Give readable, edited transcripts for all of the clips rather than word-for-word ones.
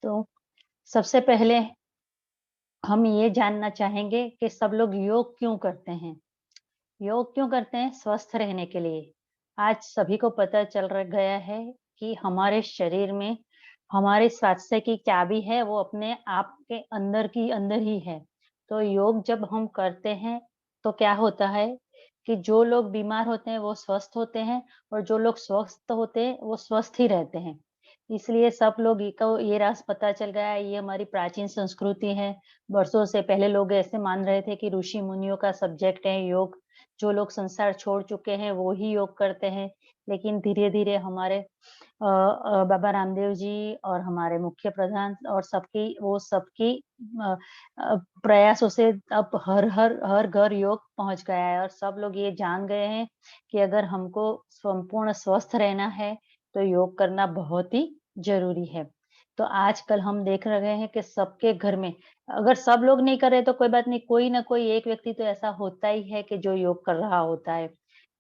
तो सबसे पहले हम ये जानना चाहेंगे कि सब लोग योग क्यों करते हैं? योग क्यों करते हैं? स्वस्थ रहने के लिए। आज सभी को पता चल गया है कि हमारे शरीर में हमारे स्वास्थ्य की चाबी है, वो अपने आप के अंदर की अंदर ही है। तो योग जब हम करते हैं, तो क्या होता है कि जो लोग बीमार होते हैं, वो स्वस्थ होते हैं और जो लोग स्वस्थ होते हैं, वो स्वस्थ ही रहते हैं। इसलिए सब लोग को ये राज़ पता चल गया है, ये हमारी प्राचीन संस्कृति है। वर्षों से पहले लोग ऐसे मान रहे थे कि ऋषि-मुनियों का सब्जेक्ट है योग। जो लोग संसार छोड़ चुके हैं वो ही योग करते हैं। लेकिन धीरे-धीरे हमारे बाबा रामदेव जी और हमारे मुख्य प्रधान और सबकी अ प्रयासों से अब हर घर योग पहुँच गया है और सब लोग ये जान गए हैं कि अगर हमको संपूर्ण स्वस्थ रहना है, तो योग करना बहुत ही ज़रूरी है। तो आजकल हम देख रहे हैं कि सबके घर में अगर सब लोग नहीं कर रहे तो कोई बात नहीं, कोई ना कोई एक व्यक्ति तो ऐसा होता ही है कि जो योग कर रहा होता है।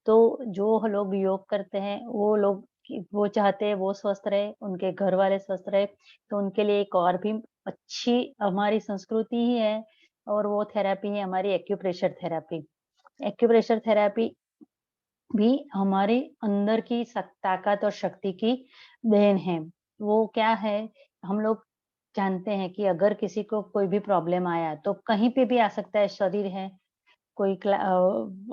तो जो लोग योग करते हैं, वो लोग वो चाहते हैं वो स्वस्थ रहे, उनके घर वाले स्वस्थ रहे, तो उनके लिए एक और भी अच्छी हमारी संस्कृति ही है और वो थेरेपी है हमारी एक्यूप्रेशर थेरेपी। एक्यूप्रेशर थेरेपी भी हमारे अंदर की ताकत और शक्ति की देन है। वो क्या है, हम लोग जानते हैं कि अगर किसी को कोई भी प्रॉब्लम आया, तो कहीं पे भी आ सकता है, शरीर है, कोई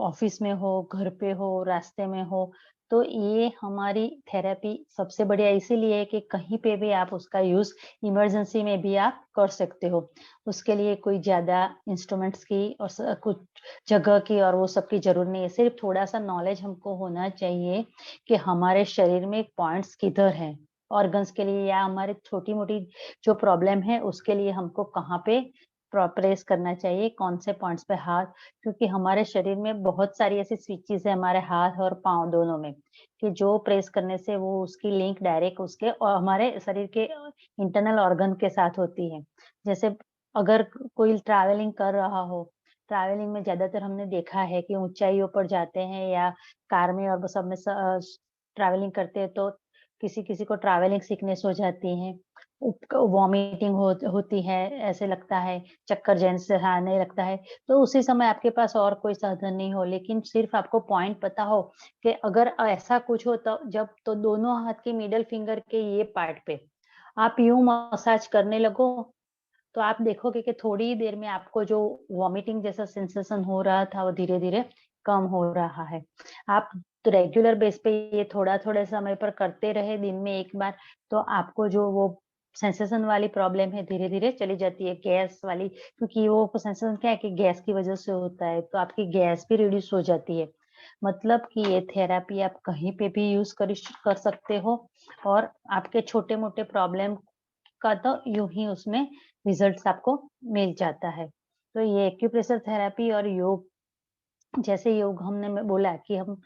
ऑफ़िस में हो, घर पे हो, रास्ते में हो, तो ये हमारी थेरेपी सबसे बढ़िया इसीलिए है कि कहीं पे भी आप उसका यूज़ इमरजेंसी में भी आप कर सकते हो। उसके लिए कोई ज़्यादा इंस्ट्रूमेंट्स की और कुछ जगह की और वो सब की ज़रूरत नहीं है। सिर्फ़ थोड़ा-सा नॉलेज हमको होना चाहिए कि हमारे शरीर में पॉइंट्स किधर हैं, ऑर्गन्स के लिए या हमारे छोटी-मोटी जो प्रॉब्लम है, उसके लिए हमको कहाँ पे प्रेस करना चाहिए, कौन से पॉइंट्स पे हाथ क्योंकि हमारे शरीर में बहुत सारी ऐसी स्विचेज़ है हमारे हाथ और पाँव दोनों में, कि जो प्रेस करने से वो उसकी लिंक डायरेक्ट उसके हमारे शरीर के इंटरनल ऑर्गन के साथ होती है। जैसे अगर कोई ट्रैवलिंग कर रहा हो, ट्रैवलिंग में ज़्यादातर हमने देखा है कि ऊँचाइयों पर जाते हैं या कार में और वो सब में ट्रैवलिंग करते हैं तो किसी-किसी को ट्रैवलिंग सिकनेस हो जाती है, वॉमिटिंग होती है, ऐसे लगता है, चक्कर जैसे आने लगता है। तो उसी समय आपके पास और कोई साधन नहीं हो, लेकिन सिर्फ़ आपको पॉइंट पता हो कि अगर ऐसा कुछ हो तो दोनों हाथ के मिडल फिंगर के ये पार्ट पे आप यूँ मसाज करने लगो, तो आप देखोगे कि थोड़ी ही देर में आपको जो वॉमिटिंग जैसा सेंसेशन हो रहा था, वो धीरे-धीरे कम हो रहा है। आप तो रेगुलर बेस पे ये थोड़ा-थोड़ा समय पर करते रहे दिन में 1 बार, तो आपको जो वो सेंसेशन वाली प्रॉब्लम है, धीरे-धीरे चली जाती है, गैस वाली क्योंकि वो सेंसेशन क्या है कि गैस की वज़ह से होता है, तो आपकी गैस भी रिड्यूस हो जाती है। मतलब कि ये थेरेपी आप कहीं पे भी यूज़ कर सकते हो और आपके छोटे-मोटे प्रॉब्लम का तो यूँ ही उसमें रिज़ल्ट्स आपको मिल जाता है। तो ये एक्यूप्रेशर थेरेपी और योग जैसे योग हमने मैं बोला कि हम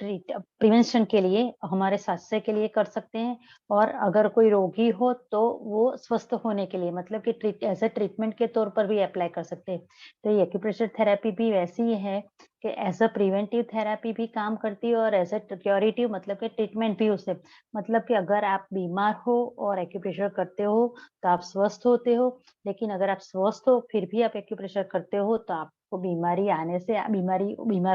प्रिवेंशन के लिए हमारे स्वास्थ्य के लिए कर सकते हैं और अगर कोई रोगी हो तो वो स्वस्थ होने के लिए मतलब कि एज़ अ ट्रीटमेंट के तौर पर भी अप्लाई कर सकते हैं। तो ये एक्यूप्रेशर थेरेपी भी वैसी ही है कि एज़ अ प्रिवेंटिव थेरेपी भी काम करती है और एज़ अ क्यूरेटिव मतलब कि ट्रीटमेंट भी उससे मतलब कि अगर आप बीमार हो और एक्यूप्रेशर करते हो, तो आप स्वस्थ होते हो, लेकिन अगर आप स्वस्थ हो फिर भी आप एक्यूप्रेशर करते हो, तो आपको बीमार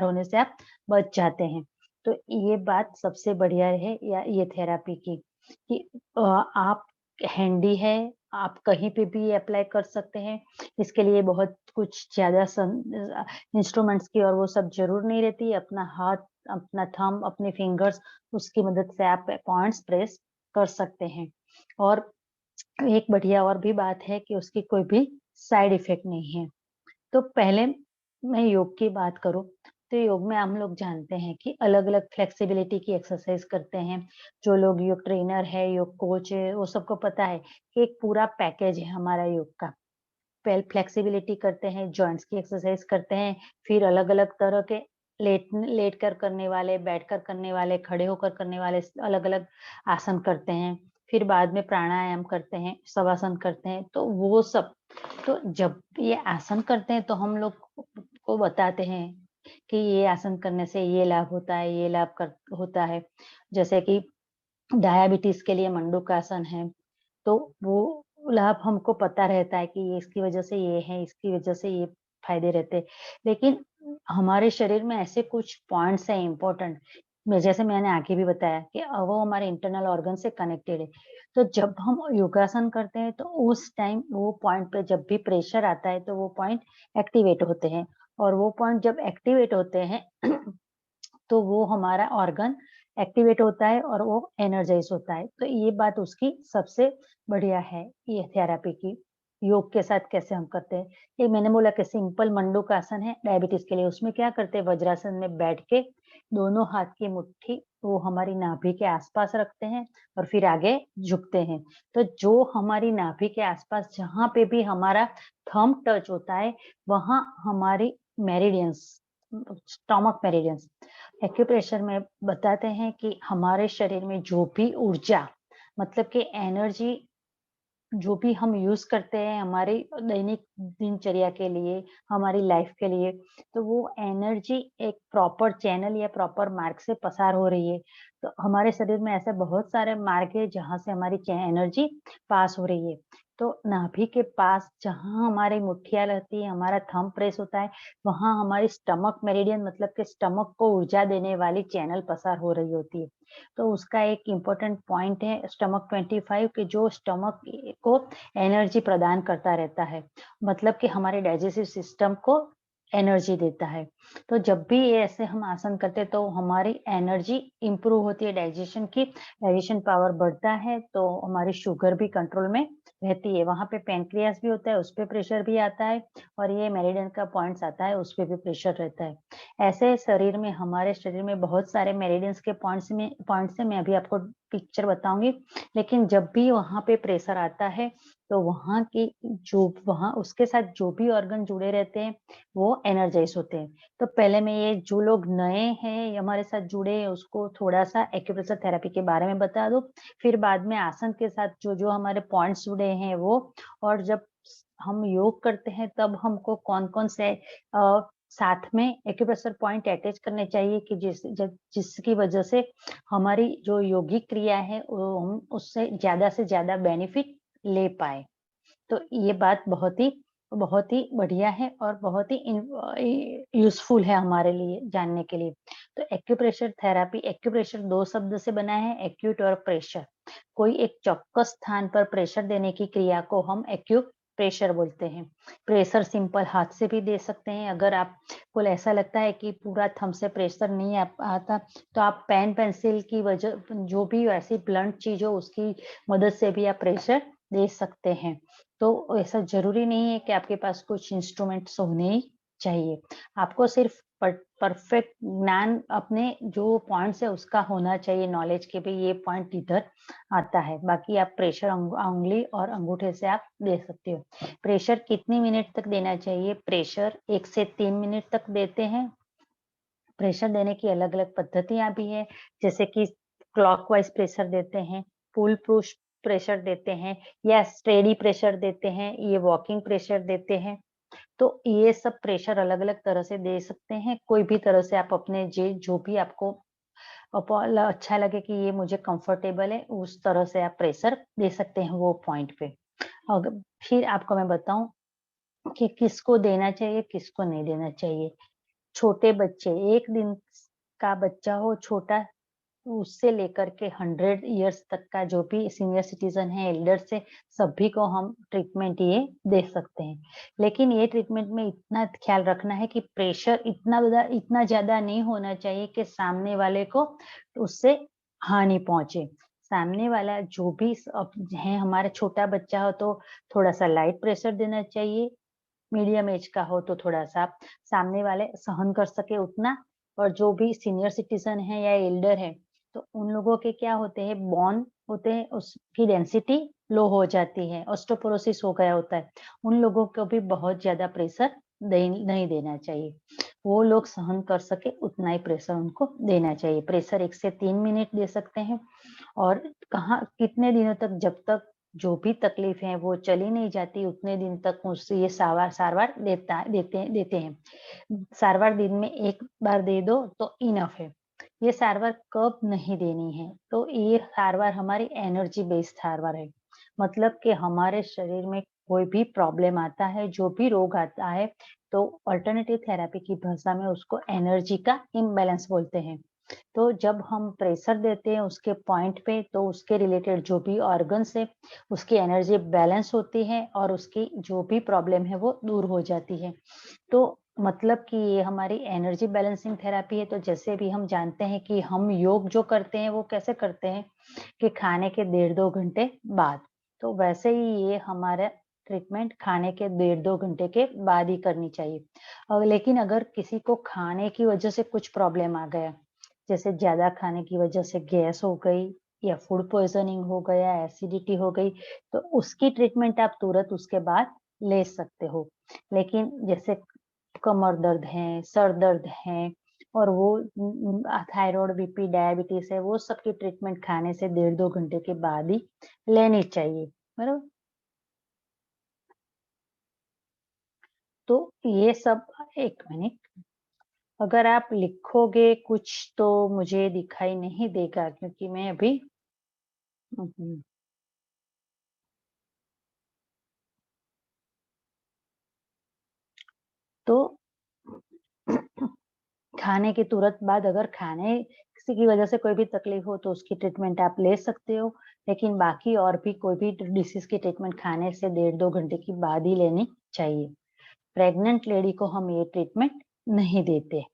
होने से आप बच जाते हैं। तो ये बात सबसे बढ़िया है या ये थेरेपी की कि आप हैंडी है, आप कहीं पे भी अप्लाई कर सकते हैं। इसके लिए बहुत कुछ ज़्यादा इंस्ट्रूमेंट्स की और वो सब ज़रूर नहीं रहती। अपना हाथ, अपना थंब, अपने फिंगर्स उसकी मदद से आप पॉइंट्स प्रेस कर सकते हैं। और एक बढ़िया और भी बात है कि उसकी कोई भी साइड इफ़ेक्ट नहीं है। तो पहले मैं योग की बात करूँ, तो योग में हम लोग जानते हैं कि अलग-अलग फ्लेक्सिबिलिटी की एक्सरसाइज़ करते हैं। जो लोग योग ट्रेनर है, योग कोच है, वो सबको पता है कि एक पूरा पैकेज है हमारा योग का। फ्लेक्सिबिलिटी करते हैं, जॉइंट्स की एक्सरसाइज़ करते हैं, फिर अलग-अलग तरह के लेट कर करने वाले, बैठकर करने वाले, खड़े होकर करने वाले अलग-अलग आसन करते हैं। फिर बाद में प्राणायाम करते हैं, शवासन करते हैं, तो वो सब तो जब ये आसन करते हैं तो हम लोग को बताते हैं कि ये आसन करने से ये लाभ होता है, ये लाभ कर होता है। जैसे कि डायबिटीज़ के लिए मंडूकासन है, तो वो लाभ हमको पता रहता है कि ये इसकी वजह से ये है, इसकी वजह से ये फ़ायदे रहते हैं। लेकिन हमारे शरीर में ऐसे कुछ पॉइंट्स हैं इम्पोर्टेंट, मैं जैसे मैंने आगे भी बताया कि वो हमारे इंटरनल ऑर्गन से कनेक्टेड है। तो जब हम योगासन करते हैं तो उस टाइम वो पॉइंट पे जब भी प्रेशर आता है तो वो पॉइंट एक्टिवेट होते हैं और वो पॉइंट जब एक्टिवेट होते हैं तो वो हमारा ऑर्गन एक्टिवेट होता है और वो एनर्जाइज होता है। तो ये बात उसकी सबसे बढ़िया है, ये थेरेपी की। योग के साथ कैसे हम करते हैं, ये मैंने बोला कि सिंपल मंडूकासन है डायबिटीज के लिए। उसमें क्या करते हैं, वज्रासन में बैठ के दोनों हाथ की मुट्ठी वो हमारी नाभि के आसपास रखते हैं और फिर आगे झुकते हैं। तो जो हमारी नाभि के आसपास जहाँ पे भी हमारा थंब टच होता है, वहाँ हमारी मेरिडियंस, स्टमक मेरिडियंस, एक्यूप्रेशर में बताते हैं कि हमारे शरीर में जो भी ऊर्जा, मतलब कि एनर्जी जो भी हम यूज़ करते हैं हमारी दैनिक दिनचर्या के लिए, हमारी लाइफ के लिए, तो वो एनर्जी एक प्रॉपर चैनल या प्रॉपर मार्ग से पसार हो रही है। तो हमारे शरीर में ऐसे बहुत सारे मार्ग है जहाँ से हमारी एनर्जी पास हो रही है। तो नाभि के पास जहाँ हमारी मुठ्ठियाँ रहती है, हमारा थंब प्रेस होता है, वहाँ हमारी स्टमक मेरिडियन मतलब कि स्टमक को ऊर्जा देने वाली चैनल पसार हो रही होती है। तो उसका एक इम्पोर्टेंट पॉइंट है स्टमक 25 कि जो स्टमक को एनर्जी प्रदान करता रहता है। मतलब कि हमारे डाइजेस्टिव सिस्टम को एनर्जी देता है। तो जब भी ये ऐसे हम आसन करते हैं तो हमारी एनर्जी इम्प्रूव होती है डाइजेशन की, डाइजेशन पावर बढ़ता है तो हमारी शुगर भी कंट्रोल में रहती है। वहाँ पे पैनक्रियास भी होता है, उस पे प्रेशर भी आता है और ये मेरिडियन का पॉइंट्स आता है, उस पे भी प्रेशर रहता है। ऐसे शरीर में हमारे शरीर में बहुत सारे मेरिडियंस के पॉइंट्स से मैं अभी आपको पिक्चर बताऊँगी। लेकिन जब भी वहाँ पे प्रेशर आता है, तो वहाँ की जो वहाँ उसके साथ जो भी ऑर्गन जुड़े रहते हैं, वो एनर्जाइज़ होते हैं। तो पहले मैं ये जो लोग नए हैं, हमारे साथ जुड़े हैं, उसको थोड़ा-सा एक्यूप्रेशर थेरेपी के बारे में बता दूँ। फिर बाद में आसन के साथ जो-जो हमारे पॉइंट्स जुड़े हैं वो, और जब हम योग करते हैं तब हमको कौन-कौन से साथ में एक्यूप्रेशर पॉइंट अटैच करने चाहिए कि जिसकी वजह से हमारी जो योगिक क्रिया है वो हम उससे ज़्यादा से ज़्यादा बेनिफिट ले पाएँ। तो ये बात बहुत ही बढ़िया है और बहुत ही यूज़फुल है हमारे लिए जानने के लिए। तो एक्यूप्रेशर थेरेपी, एक्यूप्रेशर 2 शब्द से बना है, एक्यूट और प्रेशर। कोई एक चौक्कस स्थान पर प्रेशर देने की क्रिया को हम एक्यूप्रेशर बोलते हैं। प्रेशर सिंपल हाथ से भी दे सकते हैं, अगर आपको ऐसा लगता है कि पूरा थंब से प्रेशर नहीं आता, तो आप पेन पेंसिल की वजह जो भी ऐसी ब्लंट चीज़ हो उसकी मदद से भी आप प्रेशर दे सकते हैं। तो ऐसा ज़रूरी नहीं है कि आपके पास कुछ इंस्ट्रूमेंट्स होने ही चाहिए। आपको सिर्फ़ परफ़ेक्ट ज्ञान अपने जो पॉइंट्स है उसका होना चाहिए, नॉलेज के भी ये पॉइंट इधर आता है। बाकी आप प्रेशर उँगली और अंगूठे से आप दे सकते हो। प्रेशर कितनी मिनट तक देना चाहिए? प्रेशर 1 से 3 मिनट तक देते हैं। प्रेशर देने की अलग-अलग पद्धतियाँ भी हैं, जैसे कि क्लॉकवाइज़ प्रेशर देते हैं, फुल पुश प्रेशर देते हैं या स्टेडी प्रेशर देते हैं, ये वॉकिंग प्रेशर देते हैं। तो ये सब प्रेशर अलग-अलग तरह से दे सकते हैं, कोई भी तरह से आप अपने जे जो भी आपको अच्छा लगे कि ये मुझे कंफर्टेबल है, उस तरह से आप प्रेशर दे सकते हैं वो पॉइंट पे। अग फिर आपको मैं बताऊँ कि किसको देना चाहिए, किसको नहीं देना चाहिए। छोटे बच्चे 1 दिन का बच्चा हो छोटा, उससे लेकर के 100 इयर्स तक का जो भी सीनियर सिटीज़न है, एल्डर्स है, सभी को हम ट्रीटमेंट ये दे सकते हैं। लेकिन ये ट्रीटमेंट में इतना ख़्याल रखना है कि प्रेशर इतना ज़्यादा नहीं होना चाहिए कि सामने वाले को उससे हानि पहुँचे। सामने वाला जो भी है, हमारा छोटा बच्चा हो तो थोड़ा-सा लाइट प्रेशर देना चाहिए, मीडियम ऐज का हो तो थोड़ा-सा सामने वाले सहन कर सके उतना, और जो भी सीनियर सिटीज़न है या एल्डर है, तो उन लोगों के क्या होते हैं, बोन होते हैं, उसकी डेंसिटी लो हो जाती है, ऑस्टियोपोरोसिस हो गया होता है। उन लोगों को भी बहुत ज़्यादा प्रेशर नहीं देना चाहिए। वो लोग सहन कर सके उतना ही प्रेशर उनको देना चाहिए। प्रेशर 1 से 3 मिनट दे सकते हैं और कहाँ कितने दिनों तक, जब तक जो भी तकलीफ है वो चली नहीं जाती उतने दिन तक उससे ये सारवार देते हैं। सारवार दिन में 1 बार दे दो तो इनफ है। ये सारवार कब नहीं देनी है, तो ये सारवार हमारी एनर्जी बेस्ड सारवार है। मतलब कि हमारे शरीर में कोई भी प्रॉब्लम आता है, जो भी रोग आता है, तो अल्टरनेटिव थेरेपी की भाषा में उसको एनर्जी का इम्बैलेंस बोलते हैं। तो जब हम प्रेशर देते हैं उसके पॉइंट पे, तो उसके रिलेटेड जो भी ऑर्गन्स है, उसकी एनर्जी बैलेंस होती है और उसकी जो भी प्रॉब्लम है, वो दूर हो जाती है। तो मतलब कि ये हमारी एनर्जी बैलेंसिंग थेरेपी है। तो जैसे भी हम जानते हैं कि हम योग जो करते हैं, वो कैसे करते हैं कि खाने के डेढ़ 2 घंटे बाद। तो वैसे ही ये हमारा ट्रीटमेंट खाने के डेढ़ 2 घंटे के बाद ही करनी चाहिए। लेकिन अगर किसी को खाने की वजह से कुछ प्रॉब्लम आ गया, जैसे ज़्यादा खाने की वजह से गैस हो गई या फूड पॉइज़निंग हो गया, एसिडिटी हो गई, तो उसकी ट्रीटमेंट आप तुरंत उसके बाद ले सकते हो। लेकिन जैसे कमर दर्द है, सर दर्द है और वो थायरॉइड, बीपी, डायबिटीज़ है, वो सब की ट्रीटमेंट खाने से डेढ़ 2 घंटे के बाद ही लेनी चाहिए, बरोबर? तो ये सब 1 मिनट, अगर आप लिखोगे कुछ तो मुझे दिखाई नहीं देगा क्योंकि मैं अभी हुँ। तो खाने के तुरंत बाद अगर खाने किसी की वजह से कोई भी तकलीफ हो तो उसकी ट्रीटमेंट आप ले सकते हो। लेकिन बाकी और भी कोई भी डिसीज़ की ट्रीटमेंट खाने से डेढ़ 2 घंटे के बाद ही लेनी चाहिए। प्रेग्नेंट लेडी को हम ये ट्रीटमेंट नहीं देते।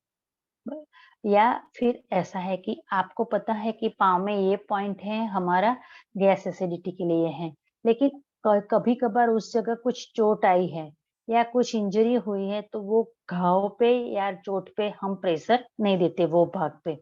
ब या फिर ऐसा है कि आपको पता है कि पाँव में ये पॉइंट है हमारा गैस एसिडिटी के लिए है। लेकिन कभी-कभार उस जगह कुछ चोट आई है या कुछ इंजरी हुई है तो वो घाव पे या चोट पे हम प्रेशर नहीं देते वो भाग पे।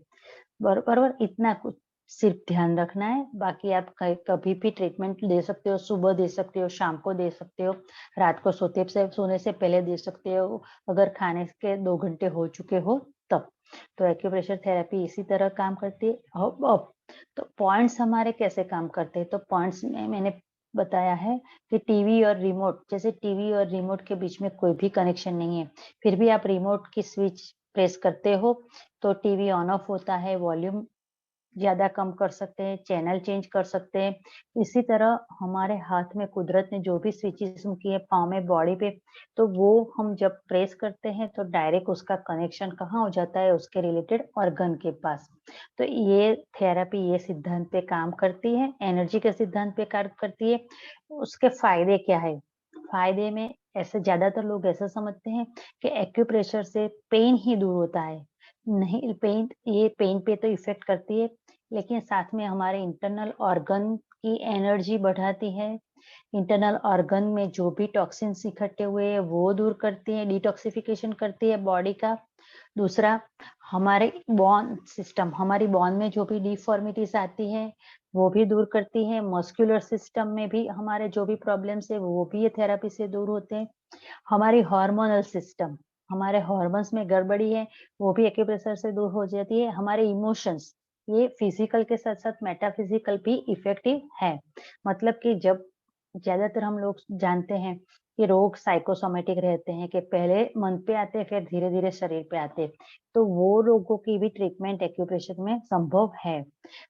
बरोबर इतना कुछ सिर्फ ध्यान रखना है, बाकी आप क कभी भी ट्रीटमेंट दे सकते हो, सुबह दे सकते हो, शाम को दे सकते हो, रात को सोने से पहले दे सकते हो, अगर खाने के 2 घंटे हो चुके हो तब। तो एक्यूप्रेशर थेरेपी इसी तरह काम करती है। अब तो पॉइंट्स हमारे कैसे काम करते हैं, तो पॉइंट्स में मैंने बताया है कि टीवी और रिमोट, जैसे टीवी और रिमोट के बीच में कोई भी कनेक्शन नहीं है, फिर भी आप रिमोट की स्विच प्रेस करते हो तो टीवी ऑन ऑफ होता है, वॉल्यूम ज़्यादा कम कर सकते हैं, चैनल चेंज कर सकते हैं। इसी तरह हमारे हाथ में कुदरत ने जो भी स्विचेज़ की है पाँव में, बॉडी पे, तो वो हम जब प्रेस करते हैं तो डायरेक्ट उसका कनेक्शन कहाँ हो जाता है, उसके रिलेटेड ऑर्गन के पास। तो ये थेरेपी ये सिद्धांत पे काम करती है, एनर्जी के सिद्धांत पे कार्य करती है। उसके फ़ायदे क्या है? फ़ायदे में ऐसे ज़्यादातर लोग ऐसा समझते हैं कि एक्यूप्रेशर से पेन ही दूर होता है। नहीं, पेन पे तो इफ़ेक्ट करती है, लेकिन साथ में हमारे इंटरनल ऑर्गन की एनर्जी बढ़ाती है। इंटरनल ऑर्गन में जो भी टॉक्सिन्स इकट्ठे हुए हैं, वो दूर करती है, डिटॉक्सिफिकेशन करती है बॉडी का। दूसरा, हमारे बोन सिस्टम, हमारी बोन में जो भी डिफ़ॉर्मिटीज़ आती हैं, वो भी दूर करती है। मस्कुलर सिस्टम में भी हमारे जो भी प्रॉब्लम्स हैं, वो भी ये थेरेपी से दूर होते हैं। हमारी हार्मोनल सिस्टम, हमारे हार्मोन्स में गड़बड़ी है, वो भी एक्यूप्रेशर से दूर हो जाती है। हमारे इमोशंस, ये फिज़िकल के साथ-साथ मेटाफिज़िकल भी इफ़ेक्टिव है। मतलब कि जब ज़्यादातर हम लोग जानते हैं कि रोग साइकोसोमेटिक रहते हैं कि पहले मन पे आते हैं, फिर धीरे-धीरे शरीर पे आते हैं। तो वो रोगों की भी ट्रीटमेंट एक्यूप्रेशर में संभव है।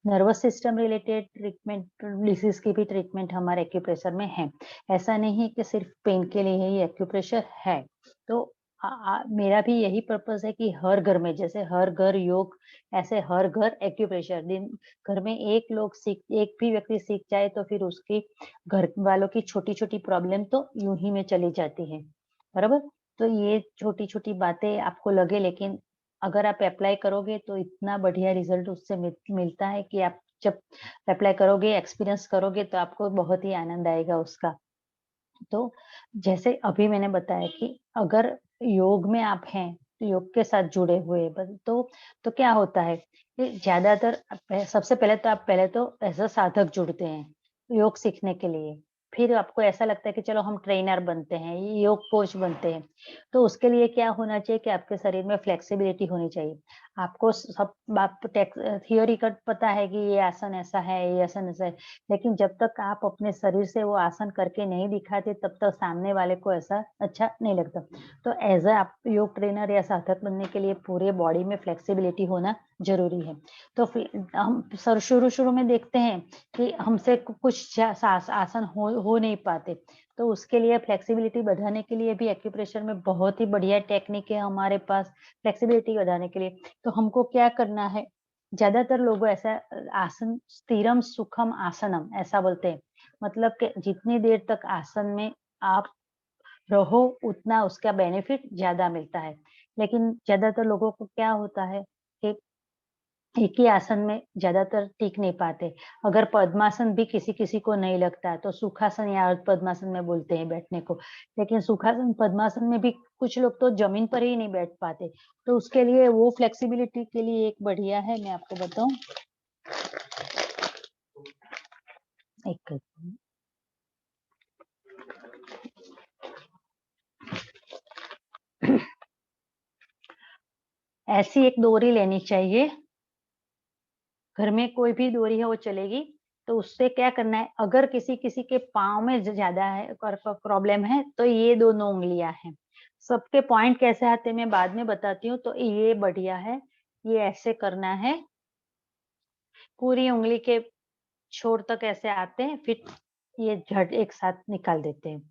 Nervous system related treatment, disease की भी ट्रीटमेंट हमारे एक्यूप्रेशर में है। ऐसा नहीं है कि सिर्फ पेन के लिए ही एक्यूप्रेशर है। तो मेरा भी यही पर्पज़ है कि हर घर में, जैसे हर घर योग, ऐसे हर घर एक्यूप्रेशर, दिन घर में एक भी व्यक्ति सीख जाए तो फिर उसकी घर वालों की छोटी-छोटी प्रॉब्लम तो यूँ ही में चली जाती है। बराबर? तो ये छोटी-छोटी बातें आपको लगे, लेकिन अगर आप अप्लाई करोगे तो इतना बढ़िया रिज़ल्ट उससे मिलता है कि आप जब अप्लाई करोगे, एक्सपीरियंस करोगे तो आपको बहुत ही आनंद आएगा उसका। तो जैसे अभी मैंने बताया कि अगर योग में आप हैं, तो योग के साथ जुड़े हुए तो क्या होता है कि ज़्यादातर सबसे पहले तो आप पहले तो एज़ अ साधक जुड़ते हैं, योग सीखने के लिए। फिर आपको ऐसा लगता है कि चलो हम ट्रेनर बनते हैं, योग कोच बनते हैं। तो उसके लिए क्या होना चाहिए कि आपके शरीर में फ्लेक्सिबिलिटी होनी चाहिए। आपको सब बात थियोरी का पता है कि ये आसन ऐसा है, ये आसन ऐसा है, लेकिन जब तक आप अपने शरीर से वो आसन करके नहीं दिखाते, तब तक सामने वाले को ऐसा अच्छा नहीं लगता। तो ऐज़ आप योग ट्रेनर या साधक बनने के लिए पूरे बॉडी में फ्लेक्सिबिलिटी होना ज़रूरी है। तो फिर हम सर शुरू-शुरू में देखते हैं कि हमसे कुछ आसन हो नहीं पाते, तो उसके लिए फ्लेक्सिबिलिटी बढ़ाने के लिए भी एक्यूप्रेशर में बहुत ही बढ़िया टेक्निक है हमारे पास फ्लेक्सिबिलिटी बढ़ाने के लिए। तो हमको क्या करना है, ज़्यादातर लोग ऐसा आसन स्थिरम सुखम आसनम ऐसा बोलते हैं। मतलब कि जितनी देर तक आसन में आप रहो, उतना उसका बेनिफिट ज़्यादा मिलता है। लेकिन ज़्यादातर लोगों को क्या होता है कि एक ही आसन में ज़्यादातर टिक नहीं पाते। अगर पद्मासन भी किसी-किसी को नहीं लगता है, तो सुखासन या अर्ध पद्मासन में बोलते हैं बैठने को। लेकिन सुखासन, पद्मासन में भी कुछ लोग तो ज़मीन पर ही नहीं बैठ पाते। तो उसके लिए वो फ्लेक्सिबिलिटी के लिए एक बढ़िया है, मैं आपको बताऊँ? एक ऐसी एक डोरी लेनी चाहिए, घर में कोई भी डोरी है वो चलेगी। तो उससे क्या करना है, अगर किसी-किसी के पाँव में ज़्यादा है कर प्रॉब्लम है, तो ये दोनों उँगलियाँ हैं। सबके पॉइंट कैसे आते हैं मैं बाद में बताती हूँ, तो ये बढ़िया है। ये ऐसे करना है, पूरी उँगली के छोर तक ऐसे आते हैं, फिर ये झट एक साथ निकाल देते हैं।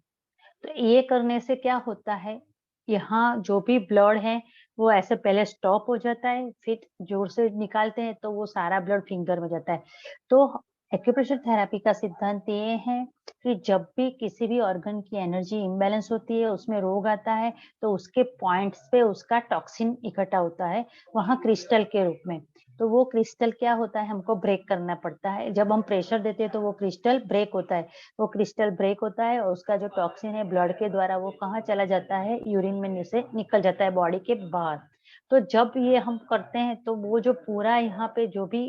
तो ये करने से क्या होता है, यहाँ जो भी ब्लड है, वो ऐसे पहले स्टॉप हो जाता है, फिर ज़ोर से निकालते हैं, तो वो सारा ब्लड फिंगर में जाता है। तो एक्यूप्रेशर थेरेपी का सिद्धांत ये है कि जब भी किसी भी ऑर्गन की एनर्जी इम्बैलेंस होती है, उसमें रोग आता है, तो उसके पॉइंट्स पे उसका टॉक्सिन इकट्ठा होता है, वहाँ क्रिस्टल के रूप में। तो वो क्रिस्टल क्या होता है, हमको ब्रेक करना पड़ता है। जब हम प्रेशर देते हैं, तो वो क्रिस्टल ब्रेक होता है। वो क्रिस्टल ब्रेक होता है और उसका जो टॉक्सिन है ब्लड के द्वारा वो कहाँ चला जाता है, यूरिन में से निकल जाता है बॉडी के बाहर। तो जब ये हम करते हैं तो वो जो पूरा यहाँ पे जो भी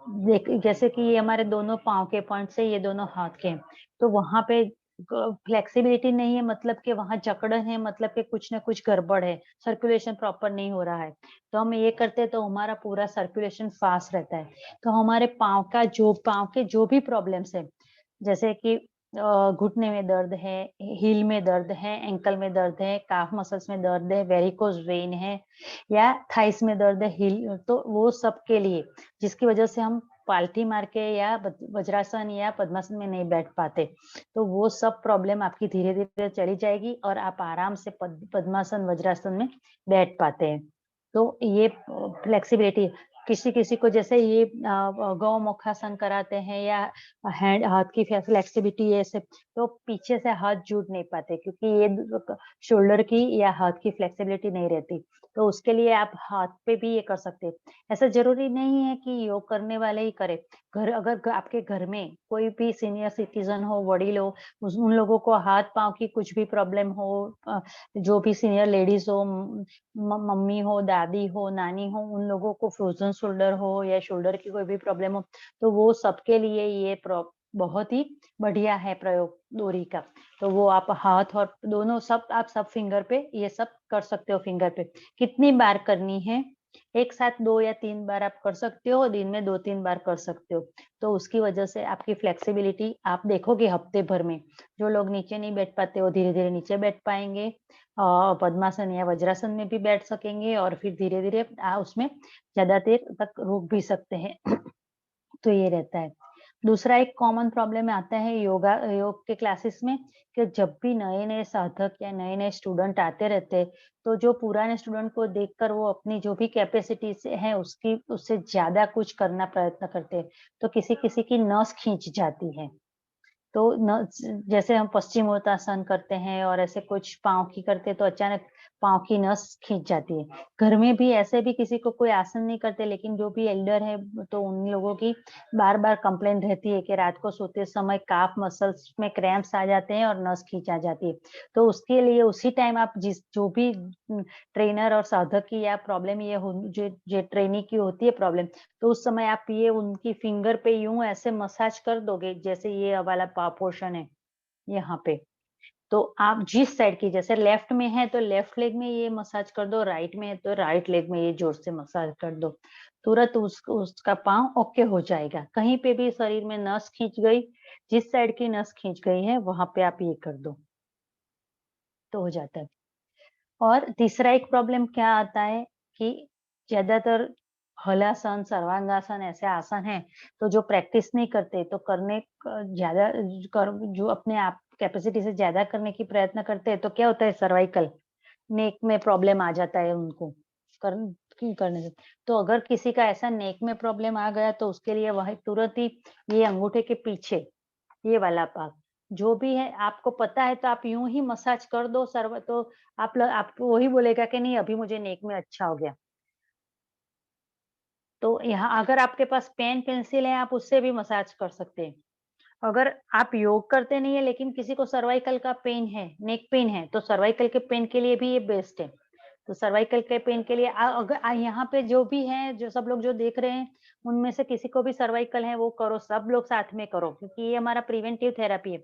देख, जैसे कि ये हमारे दोनों पाँव के पॉइंट से ये दोनों हाथ के हैं, तो वहाँ पे फ्लेक्सिबिलिटी नहीं है, मतलब कि वहाँ जकड़न है, मतलब कि कुछ ना कुछ गड़बड़ है, सर्कुलेशन प्रॉपर नहीं हो रहा है। तो हम ये करते हैं तो हमारा पूरा सर्कुलेशन फास्ट रहता है। तो हमारे पाँव के जो भी प्रॉब्लम्स है, जैसे कि घुटने में दर्द है, हील में दर्द है, एंकल में दर्द है, काफ मसल्स में दर्द है, वेरिकोज़ वेन है या थाइस में दर्द है, हील, तो वो सब के लिए जिसकी वजह से हम पालथी मार के या वज्रासन या पद्मासन में नहीं बैठ पाते, तो वो सब प्रॉब्लम आपकी धीरे-धीरे चली जाएगी और आप आराम से पद्मासन, वज्रासन में बैठ पाते हैं। तो ये फ्लेक्सिबिलिटी किसी-किसी को जैसे ये गौमुखासन कराते हैं या हैंड हाथ की फ्लेक्सिबिलिटी ऐसे, तो पीछे से हाथ जुड़ नहीं पाते क्योंकि ये शोल्डर की या हाथ की फ्लेक्सिबिलिटी नहीं रहती। तो उसके लिए आप हाथ पे भी ये कर सकते हैं। ऐसा ज़रूरी नहीं है कि योग करने वाले ही करें। अगर आपके घर में कोई भी सीनियर सिटीज़न हो, वडील हो, उन लोगों को हाथ-पाँव की कुछ भी प्रॉब्लम हो, जो भी सीनियर लेडीज़ हो, मम्मी हो, दादी हो, नानी हो, उन लोगों को फ्रोज़न शोल्डर हो या शोल्डर की कोई भी प्रॉब्लम हो, तो वो सबके लिए ये बहुत ही बढ़िया है प्रयोग डोरी का। तो वो आप हाथ और दोनों सब आप सब फिंगर पे ये सब कर सकते हो फिंगर पे। कितनी बार करनी है? एक साथ 2 या 3 बार आप कर सकते हो, दिन में 2-3 बार कर सकते हो। तो उसकी वजह से आपकी फ्लेक्सिबिलिटी आप देखोगे हफ्ते भर में। जो लोग नीचे नहीं बैठ पाते, वो धीरे-धीरे नीचे बैठ पाएँगे। पद्मासन या वज्रासन में भी बैठ सकेंगे और फिर धीरे-धीरे उसमें ज़्यादा देर तक रुक भी सकते हैं। तो ये रहता है। दूसरा एक कॉमन प्रॉब्लम आता है योग के क्लासेस में कि जब भी नए-नए साधक या नए-नए स्टूडेंट आते रहते हैं, तो जो पुराने स्टूडेंट को देखकर वो अपनी जो भी कैपेसिटी से है उसकी उससे ज़्यादा कुछ करना प्रयत्न करते हैं। तो किसी-किसी की नस खींच जाती है। तो न जैसे हम पश्चिमोत्तासन करते हैं और ऐसे कुछ पाँव की करते हैं तो अचानक पाँव की नस खींच जाती है। घर में भी ऐसे भी किसी को कोई आसन नहीं करते लेकिन जो भी एल्डर है तो उन लोगों की बार-बार कंप्लेंट रहती है कि रात को सोते समय काफ मसल्स में क्रैम्प्स आ जाते हैं और नस खींचा जाती है। तो उसके लिए उसी टाइम आप जो भी ट्रेनर और साधक की या प्रॉब्लम ये हो जो ट्रेनी की होती है प्रॉब्लम, तो उस समय आप ये उनकी फिंगर पे यूँ ऐसे मसाज कर दोगे, जैसे ये वाला पा पोर्शन है, यहाँ पे। तो आप जिस साइड की, जैसे लेफ्ट में है तो लेफ्ट लेग में ये मसाज कर दो, राइट में है तो राइट लेग में ये जोर से मसाज कर दो। तुरंत उसका पाँव ओके हो जाएगा। कहीं पे भी शरीर में नस खींच गई, जिस साइड की नस खींच गई है वहाँ पे आप ये कर दो, तो हो जाता है। और तीसरा एक प्रॉब्लम क्या आता है कि ज़्यादातर हलासन, सर्वांगासन ऐसे आसन हैं, तो जो प्रैक्टिस नहीं करते तो करने क ज़्यादा कर जो अपने आप कैपेसिटी से ज़्यादा करने की प्रयत्न करते हैं, तो क्या होता है सर्वाइकल, नेक में प्रॉब्लम आ जाता है उनको करने से। तो अगर किसी का ऐसा नेक में प्रॉब्लम आ गया तो उसके लिए वह तुरंत ही ये अंगूठे के पीछे ये वाला भाग, जो भी है आपको पता है तो आप यूँ ही मसाज कर दो सर्व तो आपको वही बोलेगा कि नहीं अभी मुझे नेक में अच्छा हो गया। तो यहाँ अगर आपके पास पेन पेंसिल है आप उससे भी मसाज कर सकते हैं। अगर आप योग करते नहीं है लेकिन किसी को सर्वाइकल का पेन है, नेक पेन है, तो सर्वाइकल के पेन के लिए भी ये बेस्ट है। तो सर्वाइकल के पेन के लिए यहाँ पे जो भी हैं, जो सब लोग जो देख रहे हैं, उनमें से किसी को भी सर्वाइकल है वो करो, सब लोग साथ में करो क्योंकि ये हमारा प्रिवेंटिव थेरेपी है।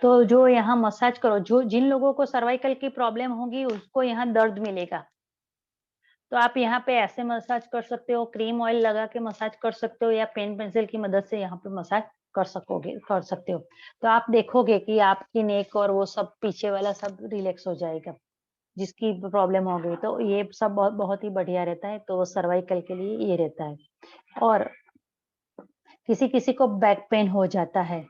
तो जो यहाँ मसाज करो, जो जिन लोगों को सर्वाइकल की प्रॉब्लम होगी उसको यहाँ दर्द मिलेगा। तो आप यहाँ पे ऐसे मसाज कर सकते हो, क्रीम ऑयल लगा के मसाज कर सकते हो या पेन पेंसिल की मदद से यहाँ पे मसाज कर सकते हो। तो आप देखोगे कि आपकी नेक और वो सब पीछे वाला सब रिलैक्स हो जाएगा, जिसकी प्रॉब्लम हो गई। तो ये सब बहुत बहुत ही बढ़िया रहता है, तो सर्वाइकल के लिए ये रहता है। और किसी-किसी को बैक पेन हो जाता है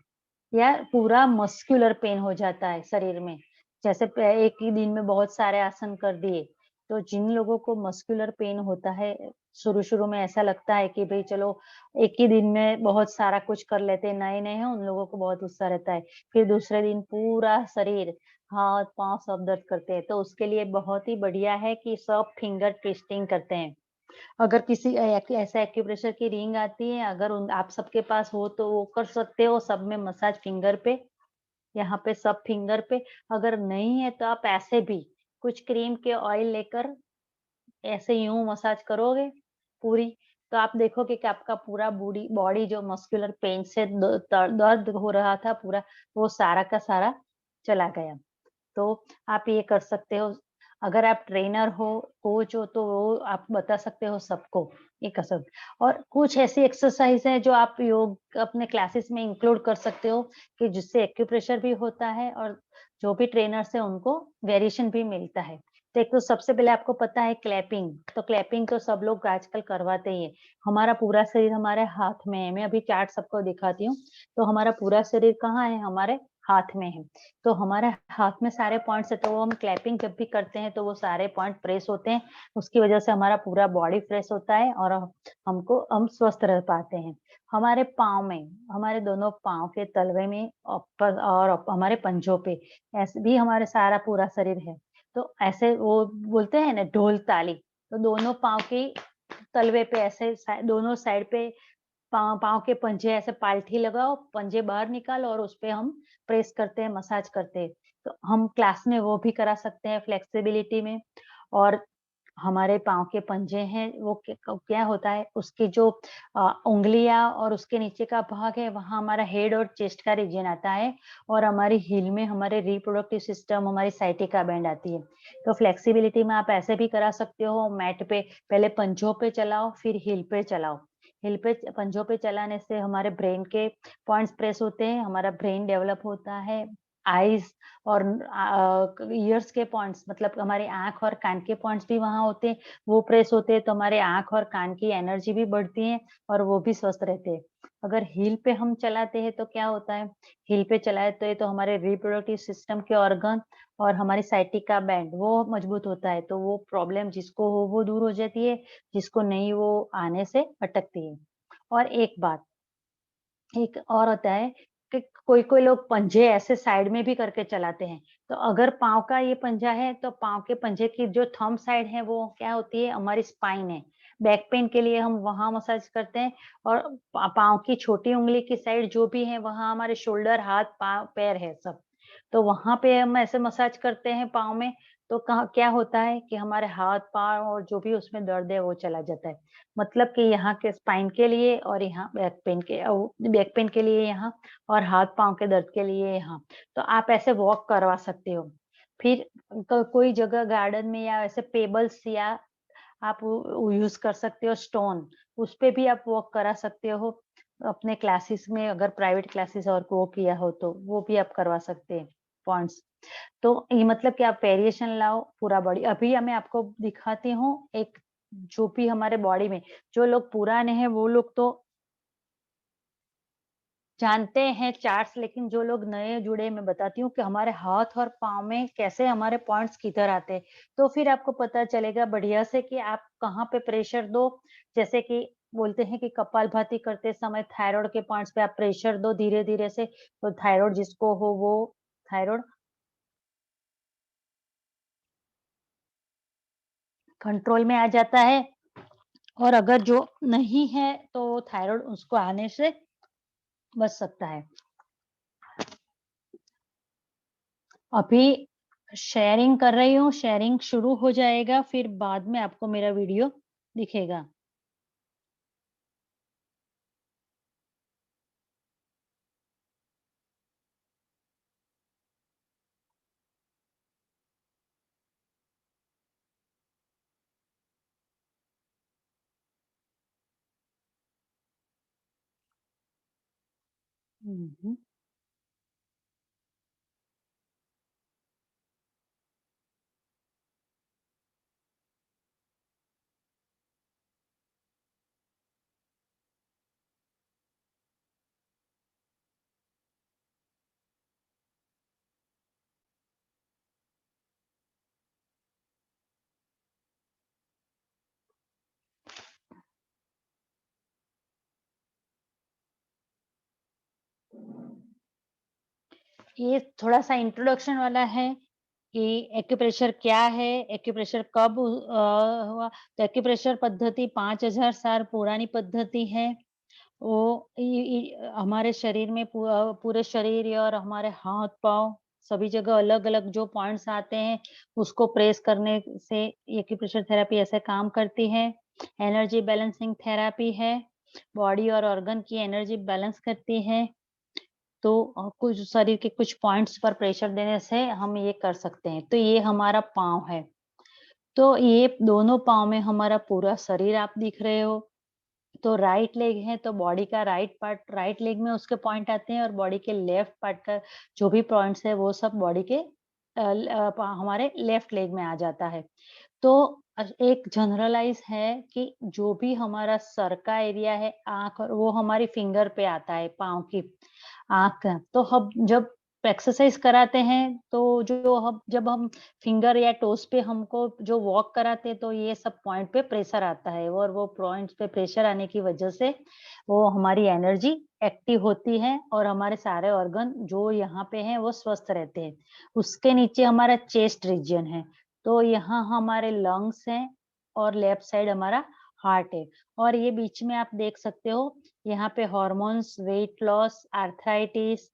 या पूरा मस्कुलर पेन हो जाता है शरीर में। जैसे एक ही दिन में बहुत सारे आसन कर दिए, तो जिन लोगों को मस्कुलर पेन होता है, शुरू-शुरू में ऐसा लगता है कि भई चलो एक ही दिन में बहुत सारा कुछ कर लेते हैं, नए-नए हैं उन लोगों को बहुत उत्साह रहता है। फिर दूसरे दिन पूरा शरीर, हाथ-पाँव सब दर्द करते हैं, तो उसके लिए बहुत ही बढ़िया है कि सब फिंगर ट्विस्टिंग करते हैं। अगर किसी ऐसा एक्यूप्रेशर की रिंग आती है, अगर उन आप सबके पास हो तो वो कर सकते हो, सब में मसाज फिंगर पे, यहाँ पे सब फिंगर पे। अगर नहीं है तो आप ऐसे भी कुछ क्रीम के ऑयल लेकर ऐसे यूँ मसाज करोगे पूरी, तो आप देखोगे कि आपका पूरा बॉडी बॉडी जो मस्कुलर पेन से दर्द हो रहा था पूरा, वो सारा का सारा चला गया। तो आप ये कर सकते हो। अगर आप ट्रेनर हो, कोच हो तो वो आप बता सकते हो सबको, ये कसरत। और कुछ ऐसी एक्सरसाइज़ है जो आप योग अपने क्लासेस में इंक्लूड कर सकते हो कि जिससे एक्यूप्रेशर भी होता है और जो भी ट्रेनर्स हैं उनको वेरिएशन भी मिलता है। तो एक तो सबसे पहले आपको पता है क्लैपिंग, तो क्लैपिंग तो सब लोग आजकल करवाते ही हैं। हमारा पूरा शरीर हमारे हाथ में है, मैं अभी चार्ट सबको दिखाती हूँ, तो हमारा पूरा शरीर कहाँ है? हमारे हाथ में है। तो हमारे हाथ में सारे पॉइंट्स है, तो वो हम क्लैपिंग जब भी करते हैं, तो वो सारे पॉइंट प्रेस होते हैं। उसकी वजह से हमारा पूरा बॉडी फ्रेश होता है और हम स्वस्थ रह पाते हैं। हमारे पाँव में, हमारे दोनों पाँव के तलवे में ऊपर और हमारे पंजों पे, ऐसे भी हमारे सारा पूरा शरीर है। तो ऐसे वो बोलते हैं ना ढोल ताली, तो दोनों पाँव की तलवे पे ऐसे दोनों साइड पे पाँव पाँव के पंजे ऐसे पालथी लगाओ, पंजे बाहर निकालो और उसपे हम प्रेस करते हैं, मसाज करते हैं। तो हम क्लास में वो भी करा सकते हैं फ्लेक्सिबिलिटी में। और हमारे पाँव के पंजे हैं, वो क्या होता है, उसकी जो उँगलियाँ और उसके नीचे का भाग है, वहाँ हमारा हेड और चेस्ट का रीजन आता है और हमारी हील में हमारे रिप्रोडक्टिव सिस्टम, हमारी साइटिका बैंड आती है। तो फ्लेक्सिबिलिटी में आप ऐसे भी करा सकते हो मैट पे, पहले पंजों पे चलाओ, फिर हील पे चलाओ। हील पे पंजों पे चलाने से हमारे ब्रेन के पॉइंट्स प्रेस होते हैं, हमारा ब्रेन डेवलप होता है। आईज़ और ईयर्स के पॉइंट्स मतलब हमारी आँख और कान के पॉइंट्स भी वहाँ होते हैं, वो प्रेस होते हैं तो हमारे आँख और कान की एनर्जी भी बढ़ती है और वो भी स्वस्थ रहते हैं। अगर हील पे हम चलाते हैं तो क्या होता है, हील पे चलाए तो हमारे रिप्रोडक्टिव सिस्टम के ऑर्गन और हमारी साइटिका बैंड वो मजबूत होता है, तो वो प्रॉब्लम जिसको हो वो दूर हो जाती है, जिसको नहीं वो आने से अटकती है। और एक बात, एक और होता है कि कोई-कोई लोग पंजे ऐसे साइड में भी करके चलाते हैं। तो अगर पाँव का ये पंजा है, तो पाँव के पंजे की जो थंब साइड है, वो क्या होती है, हमारी स्पाइन है। बैक पेन के लिए हम वहाँ मसाज करते हैं और पाँव की छोटी उँगली की साइड जो भी है, वहाँ हमारे शोल्डर, हाथ, पाँव, पैर है सब। तो वहाँ पे हम ऐसे मसाज करते हैं पाँव में, तो क्या होता है कि हमारे हाथ-पाँव और जो भी उसमें दर्द है वो चला जाता है। मतलब कि यहाँ के स्पाइन के लिए और यहाँ बैक पेन के लिए यहाँ और हाथ-पाँव के दर्द के लिए यहाँ। तो आप ऐसे वॉक करवा सकते हो। फिर कोई जगह गार्डन में या ऐसे पेबल्स या आप यूज़ कर सकते हो स्टोन, उसपे भी आप वॉक करा सकते हो। अपने क्लासेस में अगर प्राइवेट क्लासेस और वो किया हो तो, वो भी आप करवा सकते हैं पॉइंट्स। तो ये मतलब कि आप वेरिएशन लाओ पूरा बॉडी। अभी मैं आपको दिखाती हूँ एक जो भी हमारे बॉडी में जो लोग पुराने हैं वो लोग तो जानते हैं चार्ट्स, लेकिन जो लोग नए जुड़े मैं बताती हूँ कि हमारे हाथ और पाँव में कैसे हमारे पॉइंट्स किधर आते हैं। तो फिर आपको पता चलेगा बढ़िया से कि आप कहाँ पे प्रेशर दो। जैसे कि बोलते हैं कि कपालभाति करते समय थायराइड के पॉइंट्स पे आप प्रेशर दो धीरे-धीरे से, तो थायराइड जिसको हो वो थायराइड कंट्रोल में आ जाता है। और अगर जो नहीं है तो थायराइड उसको आने से बच सकता है। अभी शेयरिंग कर रही हूँ, शेयरिंग शुरू हो जाएगा, फिर बाद में आपको मेरा वीडियो दिखेगा। हुँ, हुँ। ये थोड़ा-सा इंट्रोडक्शन वाला है कि एक्यूप्रेशर क्या है, एक्यूप्रेशर कब हुआ? तो एक्यूप्रेशर पद्धति 5000 साल पुरानी पद्धति है। वो हमारे शरीर में पूरे शरीर और हमारे हाथ-पाँव सभी जगह अलग-अलग जो पॉइंट्स आते हैं, उसको प्रेस करने से एक्यूप्रेशर थेरेपी ऐसे काम करती है। एनर्जी बैलेंसिंग थेरेपी है, बॉडी और ऑर्गन की एनर्जी बैलेंस करती है। तो कुछ शरीर के कुछ पॉइंट्स पर प्रेशर देने से हम ये कर सकते हैं। तो ये हमारा पाँव है। तो ये दोनों पाँव में हमारा पूरा शरीर आप दिख रहे हो। तो राइट लेग है तो बॉडी का राइट पार्ट राइट लेग में उसके पॉइंट आते हैं और बॉडी के लेफ्ट पार्ट का जो भी पॉइंट्स है वो सब बॉडी के हमारे लेफ्ट लेग में आ जाता है। तो एक जनरलाइज़ है कि जो भी हमारा सर का एरिया है, आँख और वो हमारी फिंगर पे आता है, पाँव की आँख का। तो हम जब एक्सरसाइज़ कराते हैं, तो जो हम जब हम फिंगर या टोज़ पे हमको जो वॉक कराते हैं, तो ये सब पॉइंट पे प्रेशर आता है और वो पॉइंट्स पे प्रेशर आने की वजह से वो हमारी एनर्जी एक्टिव होती है और हमारे सारे ऑर्गन जो यहाँ पे हैं, वो स्वस्थ रहते हैं। उसके नीचे हमारा चेस्ट रीजन है। तो यहाँ हमारे लंग्स हैं और लेफ्ट साइड हमारा हार्ट है और ये बीच में आप देख सकते हो यहाँ पे hormones, weight loss, arthritis,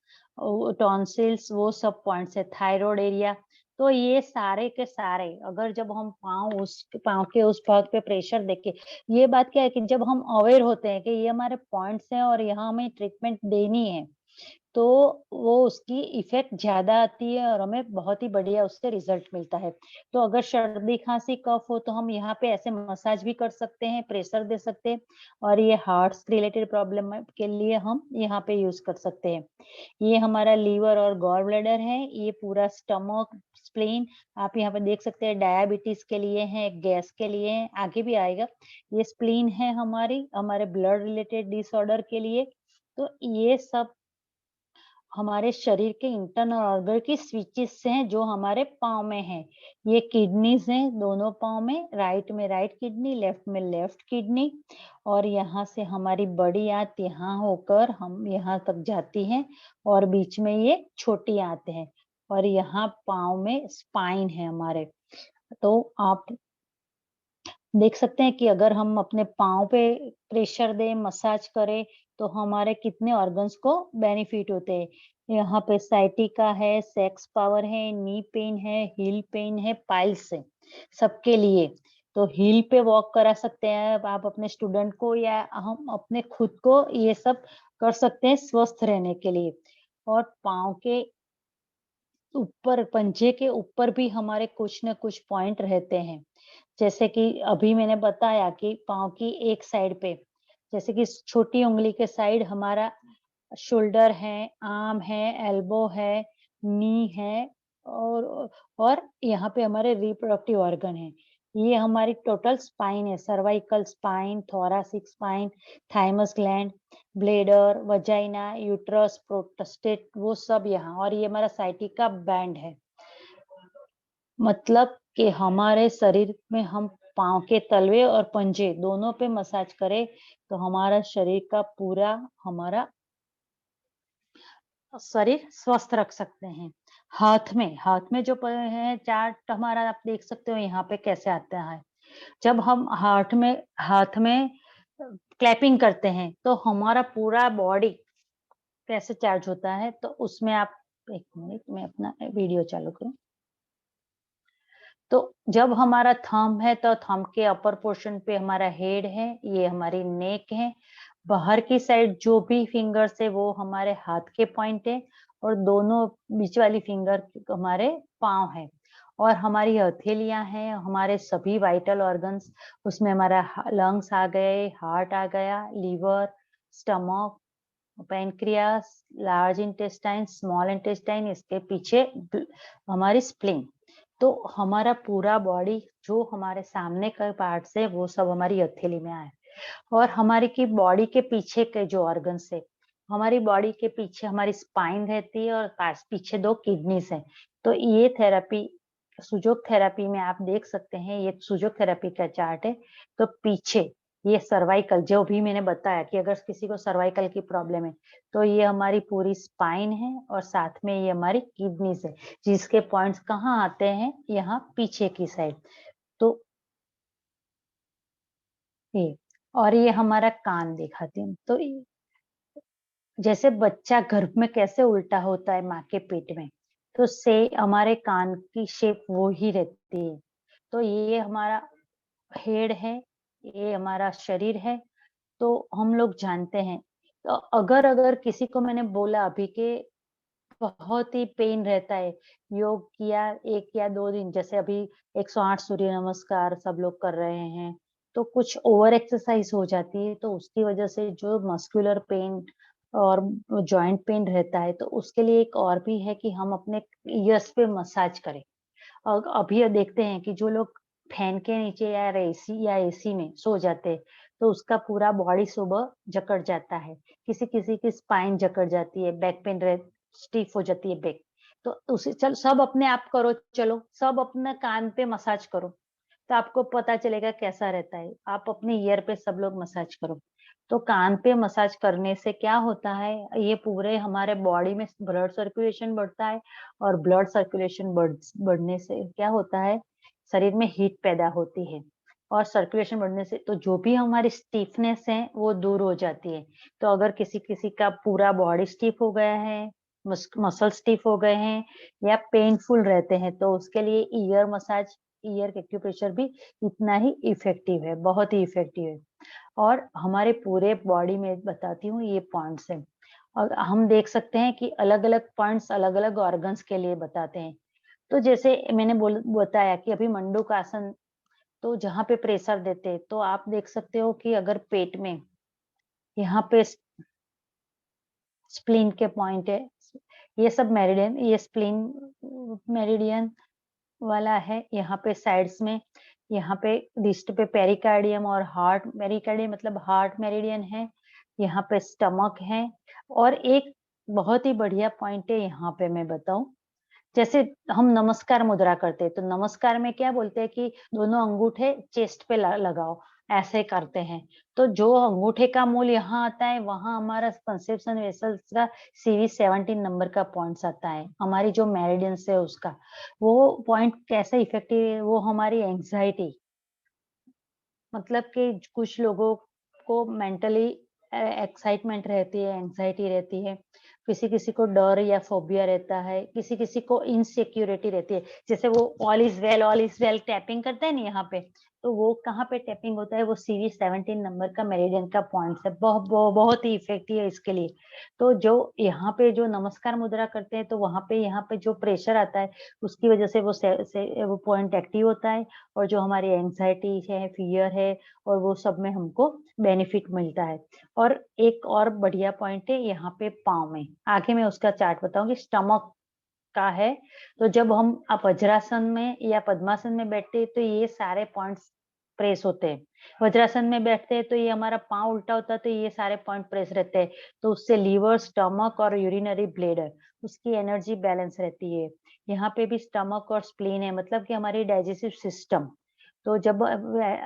tonsils वो सब पॉइंट्स है, थायरॉइड एरिया। तो ये सारे के सारे अगर जब हम पाँव के उस भाग पे प्रेशर देके ये बात क्या है कि जब हम अवेयर होते हैं कि ये हमारे पॉइंट्स हैं और यहाँ हमें ट्रीटमेंट देनी है, तो वो उसकी इफ़ेक्ट ज़्यादा आती है और हमें बहुत ही बढ़िया उससे रिज़ल्ट मिलता है। तो अगर सर्दी, खाँसी, कफ़ हो तो हम यहाँ पे ऐसे मसाज भी कर सकते हैं, प्रेशर दे सकते हैं और ये हार्ट्स रिलेटेड प्रॉब्लम के लिए हम यहाँ पे यूज़ कर सकते हैं। ये हमारा लीवर और गॉल ब्लैडर है, ये पूरा स्टमक, स्प्लीन आप यहाँ पे देख सकते हैं डायबिटीज़ के लिए है, गैस के लिए है, आगे भी आएगा। ये स्प्लीन है हमारे ब्लड रिलेटेड डिसऑर्डर के लिए। तो ये सब हमारे शरीर के इंटरनल ऑर्गन की स्विचेस हैं जो हमारे पाँव में हैं। ये किडनीज़ हैं दोनों पाँव में राइट किडनी, लेफ्ट में लेफ्ट किडनी और यहाँ से हमारी बड़ी आँत यहाँ होकर हम यहाँ तक जाती हैं और बीच में ये छोटी आँत है और यहाँ पाँव में स्पाइन है हमारे। तो आप देख सकते हैं कि अगर हम अपने पाँव पे प्रेशर दें, मसाज करें, तो हमारे कितने ऑर्गन्स को बेनिफिट होते हैं। यहाँ पे साइटिका है, सेक्स पावर है, नी पेन है, हील पेन है, पाइल्स है, सबके लिए। तो हील पे वॉक करा सकते हैं आप अपने स्टूडेंट को, या हम अपने खुद को ये सब कर सकते हैं स्वस्थ रहने के लिए। और पाँव के ऊपर, पंजे के ऊपर भी हमारे कुछ न कुछ पॉइंट रहते हैं। जैसे कि अभी मैंने बताया कि पाँव की एक साइड पे, जैसे कि छोटी उँगली के साइड हमारा शोल्डर है, आर्म है, एल्बो है, नी है, और यहाँ पे हमारे रिप्रोडक्टिव ऑर्गन है। ये हमारी टोटल स्पाइन है, cervical spine, thoracic spine, thymus gland, bladder, vagina, uterus, prostate, वो सब यहाँ, और ये हमारा साइटिका बैंड है। मतलब कि हमारे शरीर में हम पाँव के तलवे और पंजे दोनों पे मसाज करें, तो हमारा शरीर का पूरा हमारा शरीर स्वस्थ रख सकते हैं। हाथ में जो है चार्ट हमारा, आप देख सकते हो यहाँ पे कैसे आता है। जब हम हाथ में क्लैपिंग करते हैं, तो हमारा पूरा बॉडी कैसे चार्ज होता है, तो उसमें आप, एक मिनट मैं अपना वीडियो चालू करूँ। तो जब हमारा थंब है, तो थंब के अपर पोर्शन पे हमारा हेड है, ये हमारी नेक है। बाहर की साइड जो भी फिंगर्स है वो हमारे हाथ के पॉइंट है, और दोनों बीच वाली फिंगर हमारे पाँव है। और हमारी हथेलियाँ हैं, हमारे सभी वाइटल ऑर्गन्स, उसमें हमारा लंग्स आ गए, हार्ट आ गया, liver, stomach, pancreas, large intestine, small intestine, इसके पीछे हमारी स्प्लीन। तो हमारा पूरा बॉडी जो हमारे सामने का पार्ट्स है, वो सब हमारी हथेली में आए। और हमारी की बॉडी के पीछे के जो ऑर्गन्स है, हमारी बॉडी के पीछे हमारी स्पाइन रहती है, और पास पीछे 2 किडनीज हैं। तो ये थेरेपी, सुजोग थेरेपी में आप देख सकते हैं, ये सुजोग थेरेपी का चार्ट है। तो पीछे ये सर्वाइकल, जो भी मैंने बताया कि अगर किसी को सर्वाइकल की प्रॉब्लम है, तो ये हमारी पूरी स्पाइन है, और साथ में ये हमारी किडनीज है, जिसके पॉइंट्स कहाँ आते हैं, यहाँ पीछे की साइड। तो ये, और ये हमारा कान दिखाती हूँ। तो जैसे बच्चा गर्भ में कैसे उल्टा होता है माँ के पेट में, तो से हमारे कान की शेप वो ही रहती है। तो ये हमारा हेड है, ये हमारा शरीर है, तो हम लोग जानते हैं। तो अगर अगर किसी को मैंने बोला अभी के बहुत ही पेन रहता है, योग किया 1 या 2 दिन, जैसे अभी 108 सूर्य नमस्कार सब लोग कर रहे हैं, तो कुछ ओवर एक्सरसाइज हो जाती है, तो उसकी वजह से जो मस्कुलर पेन और जॉइंट पेन रहता है, तो उसके लिए एक और भी है कि हम अपने ईयर्स पे मसाज करें। अभी ये देखते हैं कि जो लोग फैन के नीचे या एसी में सो जाते हैं, तो उसका पूरा बॉडी सुबह जकड़ जाता है। किसी-किसी की स्पाइन जकड़ जाती है, बैक पेन स्टिफ हो जाती है बैक। तो उसे चल सब अपने आप करो चलो, सब अपने कान पे मसाज करो, तो आपको पता चलेगा कैसा रहता है। आप अपने ईयर पे सब लोग मसाज करो। तो कान पे मसाज करने से क्या होता है, ये पूरे हमारे बॉडी में ब्लड सर्कुलेशन बढ़ता है, और ब्लड सर्कुलेशन बढ़ने से क्या होता है, शरीर में हीट पैदा होती है, और सर्कुलेशन बढ़ने से तो जो भी हमारी स्टिफनेस है वो दूर हो जाती है। तो अगर किसी-किसी का पूरा बॉडी स्टिफ हो गया है, मसल स्टिफ हो गए हैं, या पेनफुल रहते हैं, तो उसके लिए ईयर मसाज, ईयर एक्यूप्रेशर भी इतना ही इफेक्टिव है, बहुत ही इफेक्टिव है। और हमारे पूरे बॉडी में बताती हूँ ये पॉइंट्स हैं। और हम देख सकते हैं कि अलग-अलग पॉइंट्स अलग-अलग ऑर्गन्स के लिए बताते हैं। तो जैसे मैंने बताया कि अभी मंडूकासन, तो जहाँ पे प्रेशर देते हैं, तो आप देख सकते हो कि अगर पेट में यहाँ पे स्प्लीन के पॉइंट है, ये सब मेरिडियन, ये स्प्लीन मेरिडियन वाला है, यहाँ पे साइड्स में, यहाँ पे रिस्ट पे पेरिकार्डियम और हार्ट पेरिकार्डियम मतलब हार्ट मेरिडियन है, यहाँ पे स्टमक है, और एक बहुत ही बढ़िया पॉइंट है यहाँ पे मैं बताऊँ, जैसे हम नमस्कार मुद्रा करते हैं, तो नमस्कार में क्या बोलते हैं कि दोनों अंगूठे चेस्ट पे लगाओ, ऐसे करते हैं। तो जो अंगूठे का मूल यहाँ आता है, वहाँ हमारा कंसेप्शन वेसल्स का सीरीज 17 नंबर का पॉइंट्स आता है। हमारी जो मेरिडियंस है, उसका वो पॉइंट कैसे इफेक्टिव है, वो हमारी एंग्जायटी, 1 मिनट में अपना वीडियो चालू करूँ। तो जैसे मैंने बताया कि अभी मंडूकासन, तो जहाँ पे प्रेशर देते हैं, तो आप देख सकते हो कि अगर किसी को सर्वाइकल की प्रॉब्लम है, तो ये पूरे हमारे बॉडी में बताती हूँ ये पॉइंट्स हैं। और हम देख सकते हैं कि अलग-अलग पॉइंट्स अलग-अलग ऑर्गन्स के लिए बताते हैं। तो जैसे मैंने बोला, बताया कि अभी मंडूकासन, तो जहाँ पे मतलब कि कुछ लोगों को मेंटली एक्साइटमेंट रहती है, एंग्जायटी रहती है, किसी-किसी को डर या फोबिया रहता है, किसी-किसी को इनसिक्योरिटी रहती है। जैसे वो ऑल इज़ वेल टैपिंग करते हैं ना यहाँ पे, तो वो कहाँ पे टैपिंग होता है, वो सीरीज 17 नंबर का मेरिडियन का पॉइंट्स है। बहुत ही इफेक्टिव है इसके लिए। तो जो यहाँ पे जो नमस्कार मुद्रा करते हैं, तो वहाँ पे यहाँ पे जो प्रेशर आता है, उसकी वजह से वो पॉइंट एक्टिव होता है और जो हमारी एंग्जायटी है, फियर है और वो सब में हमको बेनिफिट मिलता है। और एक और बढ़िया पॉइंट है यहाँ पे पाँव में, आगे मैं उसका चार्ट बताऊँगी, स्टमक का है, तो जब हम आप वज्रासन में या पद्मासन में बैठते हैं, तो ये सारे पॉइंट्स प्रेस होते हैं। वज्रासन में बैठते हैं, तो ये हमारा पाँव उल्टा होता है, तो ये सारे पॉइंट प्रेस रहते हैं। तो उससे लीवर, स्टमक और यूरिनरी ब्लैडर, उसकी एनर्जी बैलेंस रहती है। यहाँ पे भी स्टमक और स्प्लीन है, मतलब कि हमारी डाइजेस्टिव सिस्टम। तो जब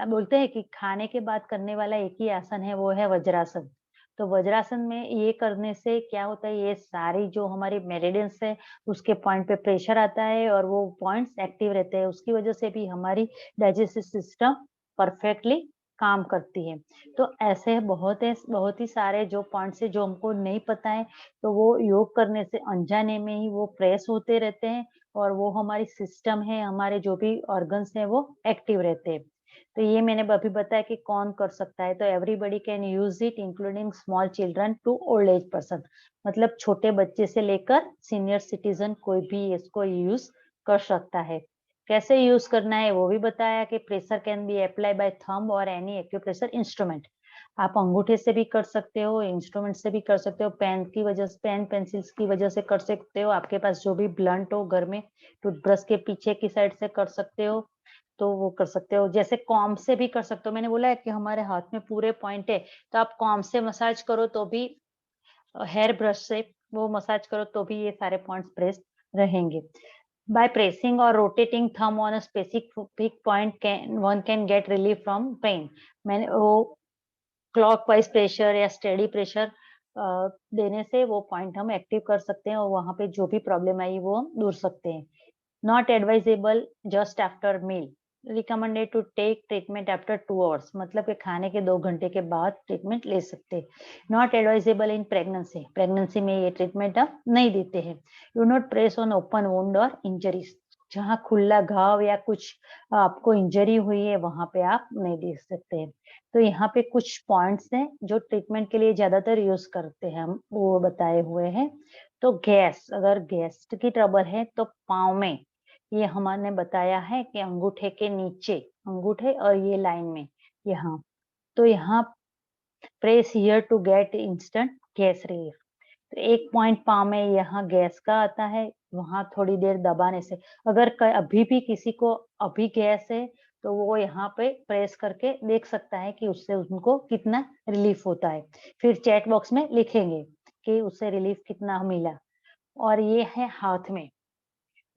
बोलते हैं कि खाने के बाद करने वाला एक ही आसन है, वो है वज्रासन। तो वज्रासन में ये करने से क्या होता है, ये सारी जो हमारी मेरिडियंस है, उसके पॉइंट पे प्रेशर आता है और वो पॉइंट्स एक्टिव रहते हैं। उसकी वजह से भी हमारी डाइजेस्टिव सिस्टम परफेक्टली काम करती है। तो ऐसे बहुत ही सारे जो पॉइंट्स है जो हमको नहीं पता है, तो वो योग करने से अनजाने में ही वो प्रेस होते रहते हैं और वो हमारी सिस्टम है, हमारे जो भी ऑर्गन्स हैं वो एक्टिव रहते हैं। तो ये मैंने अभी बताया कि कौन कर सकता है, तो everybody can use it including small children to old age person, मतलब छोटे बच्चे से लेकर सीनियर सिटीज़न कोई भी इसको यूज़ कर सकता है। कैसे यूज़ करना है वो भी बताया कि pressure can be apply bye thumb और एनी एक्यूप्रेशर इंस्ट्रूमेंट। आप अंगूठे से भी कर सकते हो, इंस्ट्रूमेंट से भी कर सकते हो, पेन पेंसिल्स की वजह से कर सकते हो, आपके पास जो भी ब्लंट हो घर में, टूथब्रश के पीछे की साइड से कर सकते हो, तो वो कर सकते हो। जैसे कॉम्ब से भी कर सकते हो, मैंने बोला है कि हमारे हाथ में पूरे पॉइंट है, तो आप कॉम्ब से मसाज करो तो भी हेयर ब्रश से वो मसाज करो तो भी ये सारे पॉइंट्स प्रेस रहेंगे। By pressing or rotating thumb on a specific point can one can get relief from pain। मैंने वो क्लॉकवाइज प्रेशर या स्टेडी प्रेशर देने से वो पॉइंट हम एक्टिव कर सकते हैं और वहाँ पे जो भी प्रॉब्लम आई वो हम दूर सकते हैं। Not advisable just after meal, recommended to take treatment after 2 hours, मतलब कि खाने के 2 घंटे के बाद ट्रीटमेंट ले सकते हैं। Not advisable in pregnancy, pregnancy में ये ट्रीटमेंट हम नहीं देते हैं। Do not press on open wound और इंजरीज, जहाँ खुला घाव या कुछ आपको इंजरी हुई है वहां पे आप नहीं दे सकते हैं। तो यहाँ पे कुछ पॉइंट्स हैं जो ट्रीटमेंट के लिए ज्यादातर यूज करते हैं, हम वो बताए हुए हैं। तो गैस, अगर गैस की ट्रबल है तो पाँव में, ये हमने बताया है कि अंगूठे के नीचे, अंगूठे और ये लाइन में यहाँ, तो यहाँ press here to get instant gas relief. तो एक पॉइंट पाँव में यहाँ गैस का आता है, वहां थोड़ी देर दबाने से, अगर अभी भी किसी को अभी गैस है, तो वो यहाँ पे प्रेस करके देख सकता है कि उससे उनको कितना रिलीफ होता है। फिर चैट बॉक्स में लिखेंगे कि उससे रिलीफ कितना मिला। और ये है हाथ में,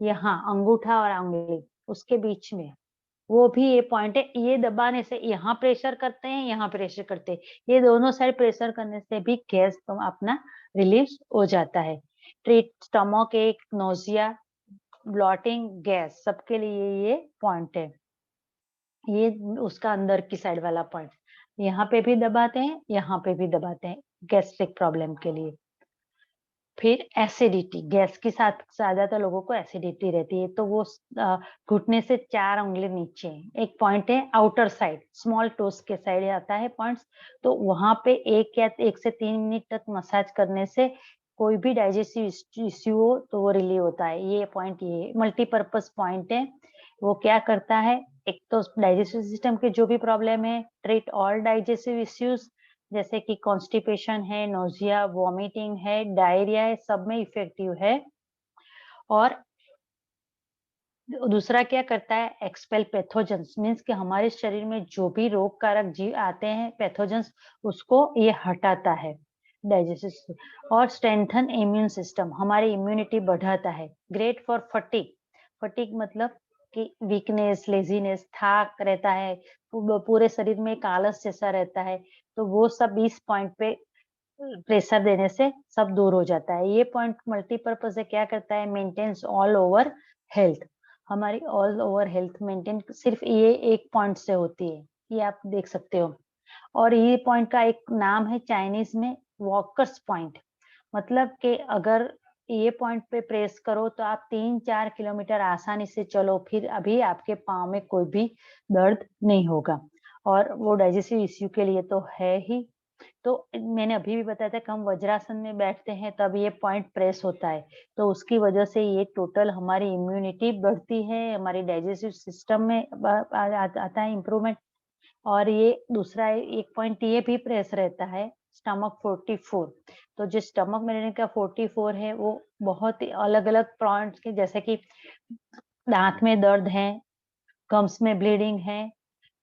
यहाँ अंगूठा और उंगली उसके बीच में, वो भी ये पॉइंट है, ये दबाने से यहाँ प्रेशर करते हैं, यहाँ प्रेशर करते हैं, ये दोनों साइड प्रेशर करने से भी गैस तो अपना रिलीज हो जाता है। ट्रीट स्टमक एक, नोजिया, ब्लॉटिंग, गैस, सबके लिए ये पॉइंट है। ये उसका अंदर की साइड वाला पॉइंट, यहाँ पे भी दबाते हैं, यहाँ पे भी दबाते हैं गैस्ट्रिक प्रॉब्लम के लिए। फिर एसिडिटी, गैस के साथ ज्यादातर लोगों को एसिडिटी रहती है, तो वो घुटने से 4 उंगली नीचे एक पॉइंट है, आउटर साइड स्मॉल टोस के साइड आता है पॉइंट्स, तो वहां पे 1 से 3 मिनट तक मसाज करने से कोई भी डाइजेस्टिव इश्यू हो तो वो रिलीव होता है। ये पॉइंट, ये मल्टीपर्पज पॉइंट है। वो क्या करता है, एक तो डाइजेस्टिव सिस्टम के जो भी प्रॉब्लम है, ट्रीट ऑल डाइजेस्टिव इश्यूज, जैसे कि कॉन्स्टिपेशन है, नोजिया, वॉमिटिंग है, डायरिया है, सब में इफेक्टिव है। और दूसरा क्या करता है, एक्सपेल पैथोजेंस, मीन्स कि हमारे शरीर में जो भी रोग कारक जीव आते हैं, पैथोजेंस, उसको ये हटाता है डाइजेस्टिव। और स्ट्रेंथन इम्यून सिस्टम, हमारी इम्यूनिटी बढ़ाता है। ग्रेट फॉर फटीग, फटीग मतलब कि वीकनेस, लेजीनेस, थाक रहता है, पूरे शरीर में एक आलस जैसा रहता है, तो वो सब इस पॉइंट पे प्रेशर देने से सब दूर हो जाता है। ये पॉइंट मल्टीपर्पज है, क्या करता है, मेंटेन्स ऑल ओवर हेल्थ, हमारी ऑल ओवर हेल्थ मेंटेन सिर्फ ये एक पॉइंट से होती है। ये आप देख सकते हो। और ये पॉइंट का एक नाम है चाइनीज में वॉकर्स पॉइंट। मतलब कि अगर ये पॉइंट पे प्रेस करो तो आप 3-4 किलोमीटर आसानी से चलो, फिर अभी आपके पाँव में कोई भी दर्द नहीं होगा। और वो डाइजेस्टिव इश्यू के लिए तो है ही। तो मैंने अभी भी बताया था कि हम वज्रासन में बैठते हैं तब ये पॉइंट प्रेस होता है। तो उसकी वजह से ये टोटल हमारी इम्यूनिटी बढ़ती है, हमारी डाइजेस्टिव सिस्टम में आता है इम्प्रूवमेंट। और ये दूसरा एक पॉइंट ये भी प्रेस रहता है, स्टमक 44। तो जो स्टमक मेरिडियन का 44 है वो बहुत ही अलग-अलग पॉइंट्स के, जैसे कि दाँत में दर्द है, गम्स में ब्लीडिंग है,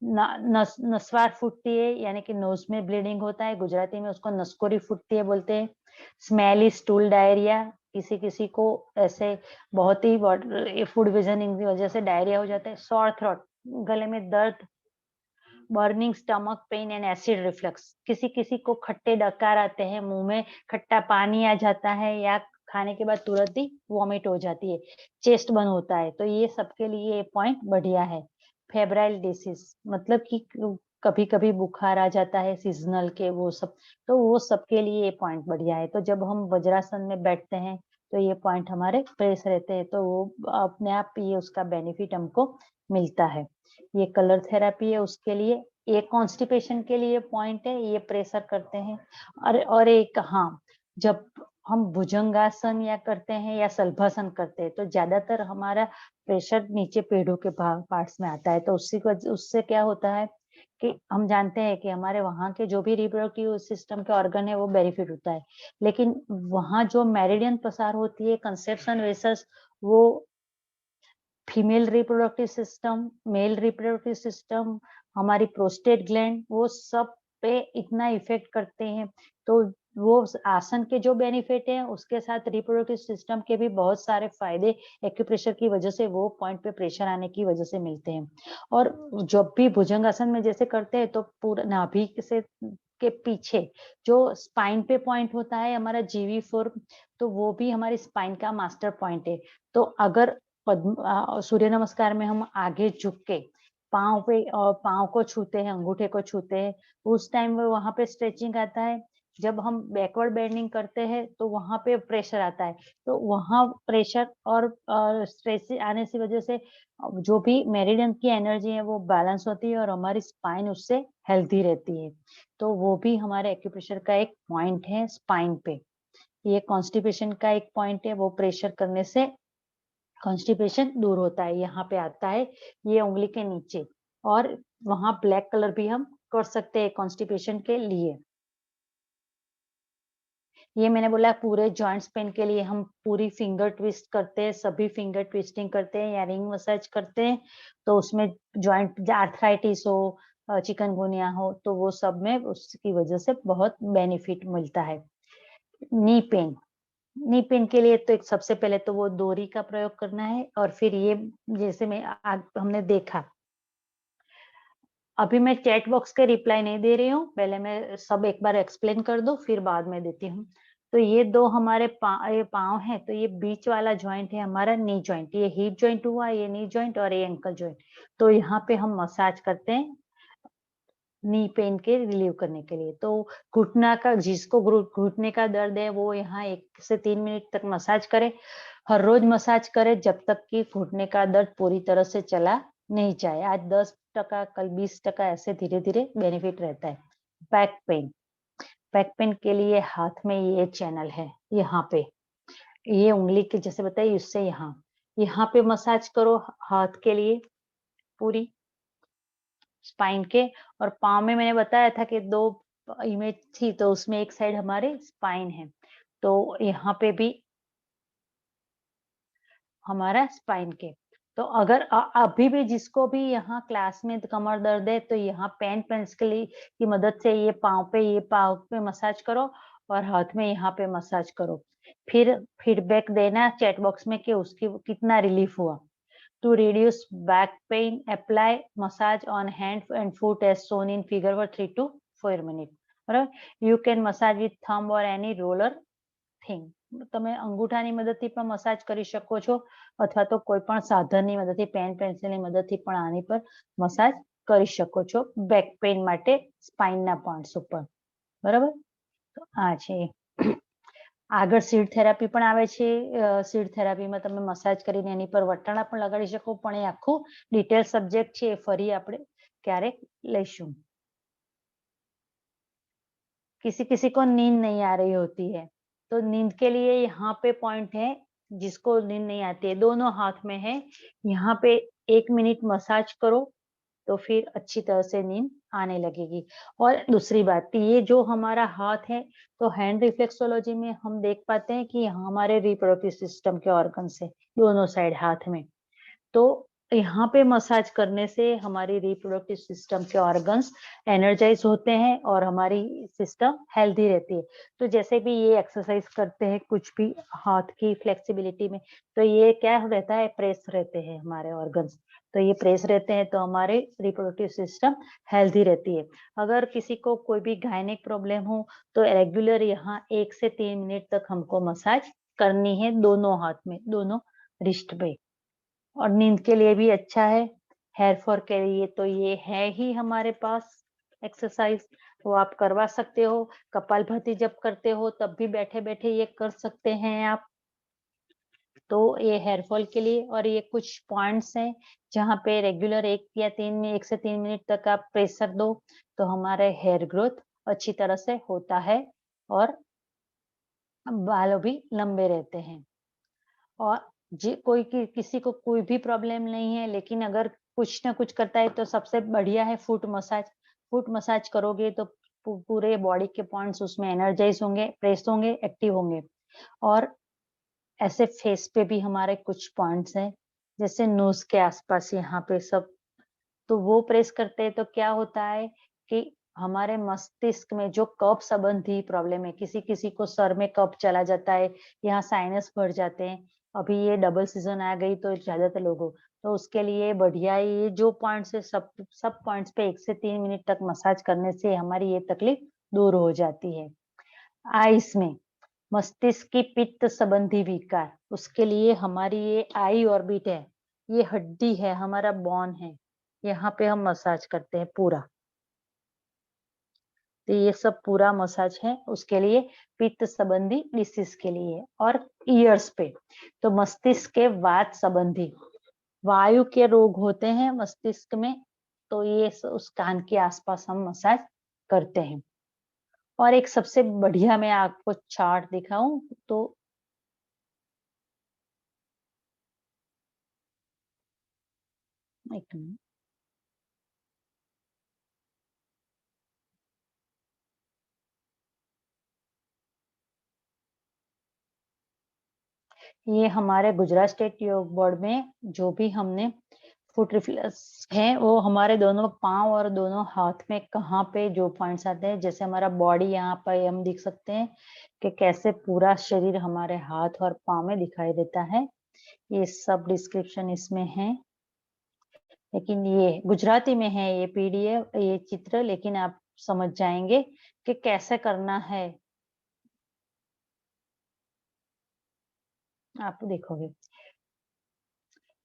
न नस नसवार फूटती है, यानी कि नोज़ में ब्लीडिंग होता है, गुजराती में उसको नसकोरी फूटती है बोलते हैं। स्मेली स्टूल डायरिया, किसी-किसी को ऐसे बहुत ही फूड पॉइज़निंग की वजह से डायरिया हो जाता है। सोर थ्रोट, गले में दर्द, burning stomach pain and acid reflux, किसी-किसी को खट्टे डकार आते हैं, मुँह में खट्टा पानी आ जाता है या खाने के बाद तुरंत ही वॉमिट हो जाती है, चेस्ट बंद होता है, तो ये सबके लिए ये पॉइंट बढ़िया है। फेब्राइल डिसीज़ मतलब कि कभी-कभी बुखार आ जाता है सीज़नल के वो सब, तो वो सबके लिए ये पॉइंट बढ़िया है। तो जब हम वज्रासन में बैठते हैं, तो ये पॉइंट हमारे प्रेस रहते हैं, तो वो अपने आप ये उसका बेनिफिट हमको मिलता है। ये कलर थेरेपी है उसके लिए, ये कॉन्स्टिपेशन के लिए पॉइंट है, ये प्रेशर करते हैं। और एक हाँ, जब हम भुजंगासन या करते हैं या शलभासन करते हैं, तो ज़्यादातर हमारा प्रेशर नीचे पेड़ों के पार्ट्स में आता है, तो उससे क्या होता है कि हम जानते हैं कि हमारे वहाँ के जो भी रिप्रोडक्टिव सिस्टम के ऑर्गन है, वो बेनिफिट होता है। लेकिन वहाँ जो मेरिडियन पसार होती है, कंसेप्शन वेसस, वो female reproductive system, male reproductive system, हमारी प्रोस्टेट ग्लैंड, वो सब पे इतना इफ़ेक्ट करते हैं। तो वो आसन के जो बेनिफिट हैं, उसके साथ रिप्रोडक्टिव सिस्टम के भी बहुत सारे फ़ायदे एक्यूप्रेशर की वजह से, वो पॉइंट पे प्रेशर आने की वजह से मिलते हैं। और जब भी भुजंगासन में जैसे करते हैं, तो पूरा नाभि से के पीछे जो स्पाइन पे पॉइंट होता है हमारा GV4, तो वो भी हमारी स्पाइन का मास्टर पॉइंट है। तो अगर सूर्य नमस्कार में हम आगे झुक के पाँव को छूते हैं, अंगूठे को छूते हैं, उस टाइम में वहाँ पे स्ट्रेचिंग आता है। जब हम बैकवर्ड बेंडिंग करते हैं, तो वहाँ पे प्रेशर आता है। तो वहाँ प्रेशर और स्ट्रेस आने की वजह से जो भी मेरिडियन की एनर्जी है, वो बैलेंस होती है और हमारी स्पाइन उससे हेल्दी रहती है। तो वो भी हमारे एक्यूप्रेशर का एक पॉइंट है स्पाइन पे। ये कॉन्स्टिपेशन का एक पॉइंट है, वो प्रेशर करने से कॉन्स्टिपेशन दूर होता है, यहाँ पे आता है ये उंगली के नीचे। और वहाँ ब्लैक कलर भी हम कर सकते हैं कॉन्स्टिपेशन के लिए। ये मैंने बोला पूरे जॉइंट्स पेन के लिए हम पूरी फिंगर ट्विस्ट करते हैं, सभी फिंगर ट्विस्टिंग करते हैं या रिंग मसाज करते हैं, तो उसमें जॉइंट आर्थराइटिस हो, चिकनगुनिया हो, तो वो सब में उसकी वजह से बहुत बेनिफिट मिलता है। नी पेन, नी पेन के लिए तो एक सबसे पहले तो वो डोरी का प्रयोग करना है, और फिर ये जैसे मैं हमने देखा, अभी मैं चैट बॉक्स के रिप्लाई नहीं दे रही हूँ, पहले मैं सब एक बार एक्सप्लेन कर दूँ, फिर बाद में देती हूँ। तो ये 2 हमारे ये पाँव हैं, तो ये बीच वाला जॉइंट है हमारा नी जॉइंट, ये हिप जॉइंट हुआ, ये नी जॉइंट और ये एंकल जॉइंट। तो यहाँ पे हम मसाज करते हैं नी पेन के रिलीव करने के लिए। तो घुटना का जिसको घुटने का दर्द है, वो यहाँ 1 से 3 मिनट तक मसाज करे। हर रोज मसाज करे जब तक कि घुटने का दर्द पूरी तरह से चला नहीं जाए। आज 10%, कल 20%, ऐसे धीरे-धीरे बेनिफिट रहता है। बैक पेन, बैक पेन के लिए हाथ में ये चैनल है, यहाँ पे। ये उंगली के जैसे बताइए इससे यहाँ पे मसाज करो हाथ के लिए पूरी स्पाइन के। और पाँव में मैंने बताया था कि 2 इमेज थी, तो उसमें एक साइड हमारे स्पाइन है। तो यहाँ पे भी हमारा स्पाइन के। तो अगर अभी भी जिसको भी यहाँ क्लास में कमर दर्द है, तो यहाँ पेन पेंसिल की मदद से ये पाँव पे मसाज करो और हाथ में यहाँ पे मसाज करो। फिर फीडबैक देना चैट बॉक्स में कि उसकी कितना रिलीफ हुआ। To reduce back pain, apply massage on hand and foot as shown in figure for 3 to 4 minutes. બરાબર? You can massage with thumb or any roller thing. તમે અંગૂઠાની મદદથી પણ મસાજ કરી શકો છો, અથવા તો કોઈ પણ સાધનની મદદથી, પેન પેન્સિલની મદદથી પણ આની પર મસાજ કરી શકો છો બેક પેઇન માટે સ્પાઇનના પોઈન્ટ્સ ઉપર, બરાબર. તો આ છે. આગળ સીડ થેરાપી પણ આવે છે. સીડ થેરાપીમાં તમે મસાજ કરીને એની પર વટાણા પણ લગાડી શકો, પણ એ આખું ડિટેલ સબ્જેક્ટ છે, એ ફરી આપણે ક્યારેક લઈશું. किसी किसी को नींद नहीं आ रही होती है, तो नींद के लिए यहाँ पे पॉइंट है, जिसको नींद नहीं आती है दोनों हाथ में है, यहाँ पे 1 मिनट मसाज करो तो फिर अच्छी तरह से नींद आने लगेगी। और दूसरी बात, ये जो हमारा हाथ है, तो हैंड रिफ्लेक्सोलॉजी में हम देख पाते हैं कि हमारे रिप्रोडक्टिव सिस्टम के ऑर्गन्स है दोनों साइड हाथ में, तो यहाँ पे मसाज करने से हमारी रिप्रोडक्टिव सिस्टम के ऑर्गन्स एनर्जाइज होते हैं और हमारी सिस्टम हेल्दी रहती है। तो जैसे भी ये एक्सरसाइज करते हैं कुछ भी हाथ की फ्लेक्सिबिलिटी में, तो ये क्या रहता है, प्रेस रहते हैं हमारे ऑर्गन्स, तो ये प्रेस रहते हैं तो हमारे रिप्रोडक्टिव सिस्टम हेल्दी रहती है। अगर किसी को कोई भी गायनिक प्रॉब्लम हो तो रेगुलर यहाँ 1 से 3 मिनट तक हमको मसाज करनी है दोनों हाथ में, दोनों रिस्ट पे। और नींद के लिए भी अच्छा है, हेयर फॉल के लिए तो ये है ही हमारे पास एक्सरसाइज, वो आप करवा सकते हो। कपालभाति जब करते हो तब भी बैठे-बैठे ये कर सकते हैं आप। तो ये हेयर फॉल के लिए, और ये कुछ पॉइंट्स हैं जहाँ पे रेगुलर 1 से 3 मिनट तक आप प्रेशर दो तो हमारे हेयर ग्रोथ अच्छी तरह से होता है और बाल भी लंबे रहते हैं। और किसी को कोई भी प्रॉब्लम नहीं है, लेकिन अगर कुछ ना कुछ करता है तो सबसे बढ़िया है फुट मसाज। फुट मसाज करोगे तो पूरे बॉडी के पॉइंट्स उसमें एनर्जाइज होंगे, प्रेस होंगे, एक्टिव होंगे। और ऐसे फेस पे भी हमारे कुछ पॉइंट्स हैं, जैसे नोज के आसपास यहाँ पे सब, तो वो प्रेस करते हैं तो क्या होता है कि हमारे मस्तिष्क में जो कफ संबंधी प्रॉब्लम है, किसी-किसी को सर में कफ चला जाता है, यहाँ साइनस भर जाते हैं। अभी ये डबल सीजन आ गई तो ज्यादातर लोगों, तो उसके लिए बढ़िया ये जो पॉइंट्स है सब सब पॉइंट्स पे 1 से 3 मिनट तक मसाज करने से हमारी ये तकलीफ दूर हो जाती है। आइस में मस्तिष्क की पित्त संबंधी विकार, उसके लिए हमारी ये आई ऑर्बिट है, ये हड्डी है, हमारा बोन है, यहाँ पे हम मसाज करते हैं पूरा। तो ये सब पूरा मसाज है उसके लिए, पित्त संबंधी डिसीज के लिए। और ईयर्स पे तो मस्तिष्क के वात संबंधी वायु के रोग होते हैं मस्तिष्क में, तो ये उस कान के आसपास हम मसाज करते हैं। और एक सबसे बढ़िया मैं आपको चार्ट दिखाऊं तो एक मिनट, ये हमारे गुजरात स्टेट योग बोर्ड में जो भी हमने फुट रिफ्लेक्स है, वो हमारे दोनों पाँव और दोनों हाथ में कहाँ पे जो पॉइंट्स आते हैं, जैसे हमारा बॉडी यहाँ पे हम देख सकते हैं कि कैसे पूरा शरीर हमारे हाथ और पाँव में दिखाई देता है। ये सब डिस्क्रिप्शन इसमें है, लेकिन ये गुजराती में है ये पीडीएफ, ये चित्र, लेकिन आप समझ जाएंगे कि कैसे करना है, आप देखोगे।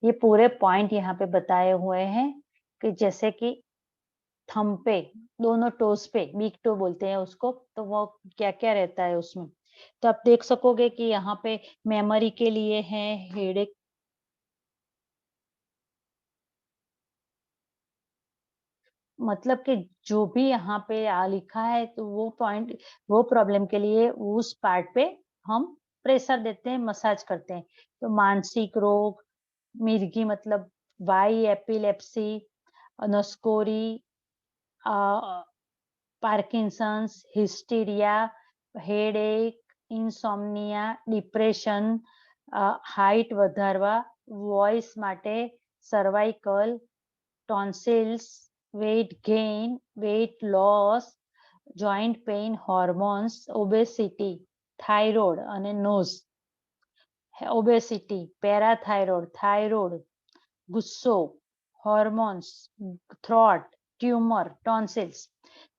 ये पूरे पॉइंट यहाँ पे बताए हुए हैं कि जैसे कि थंब पे, दोनों टोस पे, बिग टो बोलते हैं उसको, तो वो क्या-क्या रहता है उसमें। तो आप देख सकोगे कि यहाँ पे मेमोरी के लिए है, हेडेक, मतलब कि जो भी यहाँ पे लिखा है तो वो पॉइंट, वो प्रॉब्लम के लिए उस पार्ट पे हम प्रेशर देते हैं, मसाज करते हैं। तो मानसिक रोग, मिर्गी मतलब वाई एपिलेप्सी, नसकोरी, Parkinson's, hysteria, headache, insomnia, depression, height વધારવા, વોઇસ માટે, cervical, tonsils, weight gain, weight loss, joint pain, hormones, obesity, thyroid અને નોઝ, ઓબેસિટી, પેરાથાઇરોઇડ, થાઇરોઇડ, गुस्सो, हॉर्मोन्स, थ्रॉट, ट्यूमर, टॉन्सिल्स,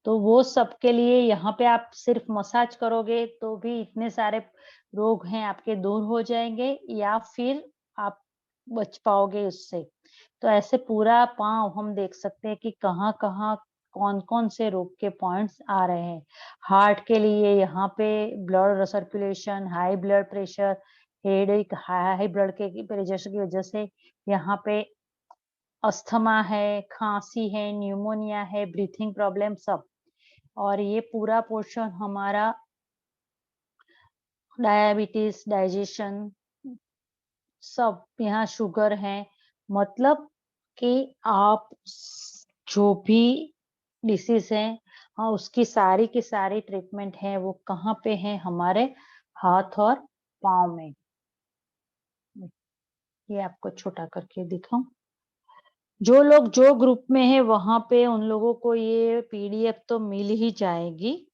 तो वो सब के लिए यहाँ पे आप सिर्फ मसाज करोगे तो भी इतने सारे रोग हैं आपके दूर हो जाएंगे, या फिर आप बच पाओगे उससे। तो ऐसे पूरा पाँव हम देख सकते हैं कि कहाँ-कहाँ, कौन-कौन से रोग के पॉइंट्स आ रहे हैं। हार्ट के लिए यहाँ पे blood circulation, high blood pressure, headache, high blood के प्रेशर की वजह से यहाँ पे अस्थमा है, खाँसी है, न्यूमोनिया है, ब्रीथिंग प्रॉब्लम सब। और ये पूरा पोर्शन हमारा डायबिटीज़, डाइजेशन सब, यहाँ शुगर है। मतलब कि आप जो भी डिसीज़ है, हाँ, उसकी सारी की सारी ट्रीटमेंट है वो कहाँ पे है? हमारे हाथ और पाँव में। ये आपको छोटा करके दिखाऊँ? जो लोग जो ग्रुप में है वहाँ पे उन लोगों को ये पीडीएफ तो मिल ही जाएगी,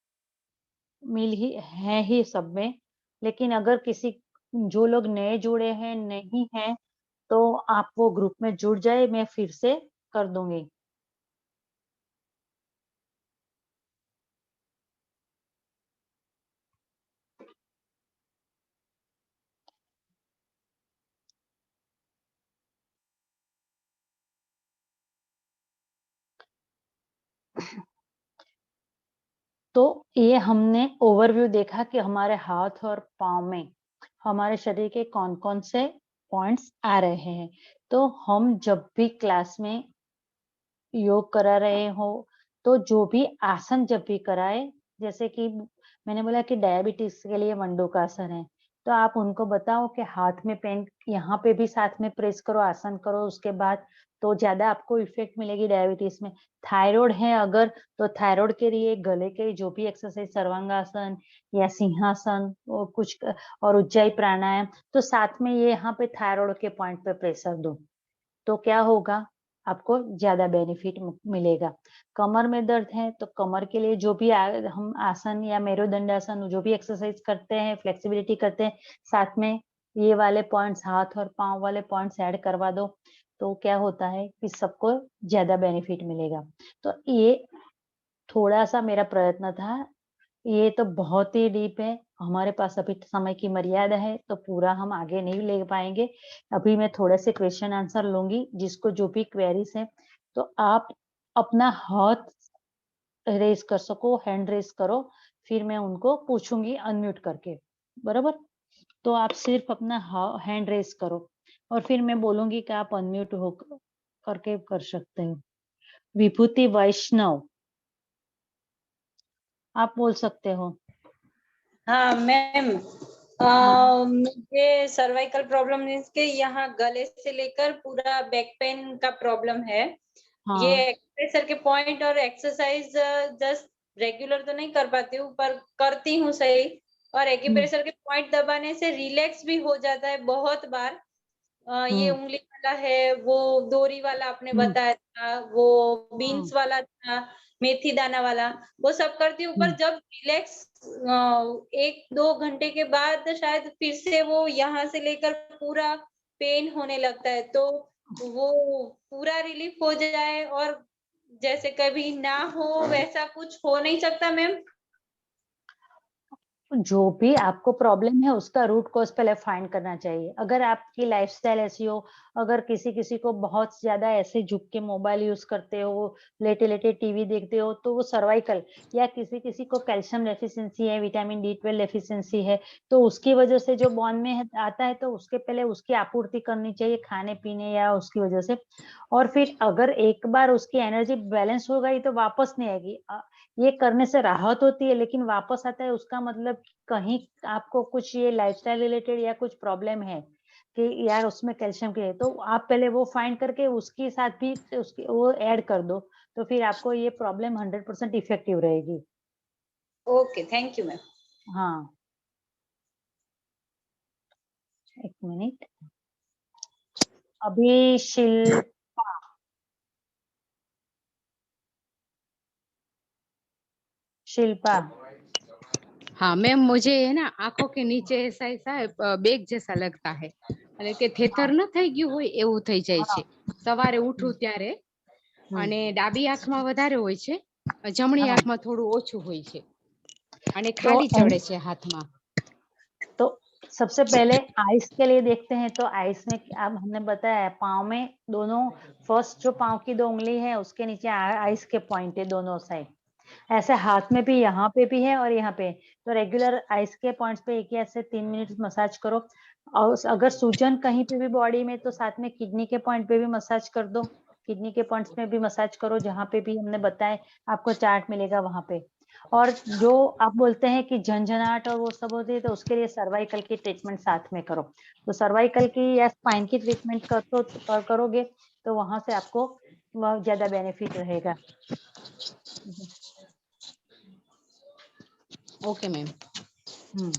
मिल ही है ही सब में। लेकिन अगर किसी जो लोग नए जुड़े हैं, नहीं हैं, तो आप वो ग्रुप में जुड़ जाए, मैं फिर से कर दूँगी। तो ये हमने ओवरव्यू देखा कि हमारे हाथ और पाँव में हमारे शरीर के कौन-कौन से पॉइंट्स आ रहे हैं। तो हम जब भी क्लास में योग करा रहे हो, तो जो भी आसन जब भी कराएँ, जैसे कि मैंने बोला कि डायबिटीज़ के लिए मंडूकासन है, तो आप उनको बताओ कि हाथ में पेन यहाँ पे भी साथ में प्रेस करो, आसन करो उसके बाद, तो ज़्यादा आपको इफ़ेक्ट मिलेगी डायबिटीज़ में। थायरॉइड है अगर, तो थायरॉइड के लिए गले के जो भी एक्सरसाइज़ सर्वांगासन या सिंहासन वो कुछ और उज्जाई प्राणायाम, तो साथ में ये यहाँ पे थायरॉइड के पॉइंट पे प्रेशर दो। तो क्या होगा, आपको ज़्यादा बेनिफिट मिलेगा। कमर में दर्द है, तो कमर के लिए जो भी हम आसन या मेरुदंडासन जो भी एक्सरसाइज करते हैं, फ्लेक्सिबिलिटी करते हैं, साथ में ये वाले पॉइंट्स हाथ और पाँव वाले पॉइंट्स ऐड करवा दो, तो क्या होता है कि सबको ज़्यादा बेनिफिट मिलेगा। तो ये थोड़ा-सा मेरा प्रयत्न था, ये तो बहुत ही डीप है, हमारे पास अभी समय की मर्यादा है, तो पूरा हम आगे नहीं ले पाएँगे। अभी मैं थोड़े से क्वेश्चन आंसर लूँगी, जिसको जो भी क्वेरीज़ हैं, तो आप अपना हाथ रेज़ कर सको, हैंड रेज़ करो, फिर मैं उनको पूछूँगी अनम्यूट करके, बराबर? तो आप सिर्फ़ अपना हैंड रेज़ करो और फिर मैं बोलूँगी कि आप अनम्यूट हो करके कर सकते हो। विभूति वैष्णव, आप बोल सकते हो। हाँ मैम, हाँ, मुझे सर्वाइकल प्रॉब्लम मीन्स के यहाँ गले से लेकर पूरा बैक पेन का प्रॉब्लम है। ये हाँ। एक्सप्रेसर के पॉइंट और एक्सरसाइज जस्ट रेगुलर तो नहीं कर पाती हूँ, पर करती हूँ सही। और हुँ, एक्यूप्रेशर के पॉइंट दबाने से रिलैक्स भी हो जाता है बहुत बार। ये हुँ, उँगली वाला है, वो डोरी वाला आपने हुँ, बताया था, वो हुँ, बीन्स वाला था, मेथी दाना वाला, वो सब करती हूँ। पर हुँ। जब रिलैक्स 1-2 घंटे के बाद शायद फिर से वो यहाँ से लेकर पूरा पेन होने लगता है, तो वो पूरा रिलीफ हो जाए और जैसे कभी ना हो वैसा कुछ हो नहीं सकता मैम? जो भी आपको प्रॉब्लम है उसका रूट कॉज़ पहले फाइंड करना चाहिए। अगर आपकी लाइफ़स्टाइल ऐसी हो, अगर किसी-किसी को बहुत ज़्यादा ऐसे झुक के मोबाइल यूज़ करते हो, लेटे-लेटे टीवी देखते हो, तो वो सर्वाइकल या किसी-किसी को कैल्शियम डेफिशिएंसी है, विटामिन डी12 डेफिशिएंसी है, तो उसकी वजह से जो बॉन में है आता है, तो उसके पहले उसकी आपूर्ति करनी चाहिए खाने-पीने या उसकी वजह से। और फिर अगर एक बार उसकी एनर्जी बैलेंस हो गई, तो वापस नहीं आएगी। ये करने से राहत होती है, लेकिन वापस आता है उसका मतलब कहीं आपको कुछ ये लाइफ़स्टाइल रिलेटेड या कुछ प्रॉब्लम है, कि यार उसमें कैल्शियम की है, तो आप पहले वो फाइंड करके उसके साथ भी उसकी वो ऐड कर दो, तो फिर आपको ये प्रॉब्लम 100% इफेक्टिव रहेगी। Okay, thank you ma'am. हाँ, 1 मिनट। अभी शिल्पा। हाँ मैम, मुझे है ना आंखों के नीचे ऐसा ऐसा બેગ જૈસા लगता है, એટલે કે થેથર हाँ, ન થઈ ગયું હોય એવું થઈ જાય છે हाँ, સવારે हुँ, ઉઠું ત્યારે। हुँ, અને ડાબી આંખમાં વધારે હોય છે, જમણી हाँ, આંખમાં થોડું ઓછું હોય છે અને तो ખાલી ચડે છે હાથમાં। तो सबसे पहले आइस के लिए देखते हैं, तो आइस में अब हमने बताया पाँव में दोनों फर्स्ट जो पाँव की 2 उँगली है उसके नीचे आइस के पॉइंट है दोनों साइड। ऐसे हाथ में भी यहाँ पे भी है और यहाँ पे। तो रेगुलर आइस के पॉइंट्स पे एक या से 3 मिनट मसाज करो और अगर सूजन कहीं पे भी बॉडी में तो साथ में किडनी के पॉइंट पे भी मसाज कर दो। किडनी के पॉइंट्स में भी मसाज करो जहाँ पे भी हमने बताए आपको चार्ट मिलेगा वहाँ पे। और जो आप बोलते हैं कि झंझनाहट और वो सब होती है तो उसके लिए सर्वाइकल की ट्रीटमेंट साथ में करो। तो सर्वाइकल की या स्पाइन की ट्रीटमेंट करोगे तो वहाँ से आपको ज़्यादा बेनिफिट रहेगा। Okay ma'am.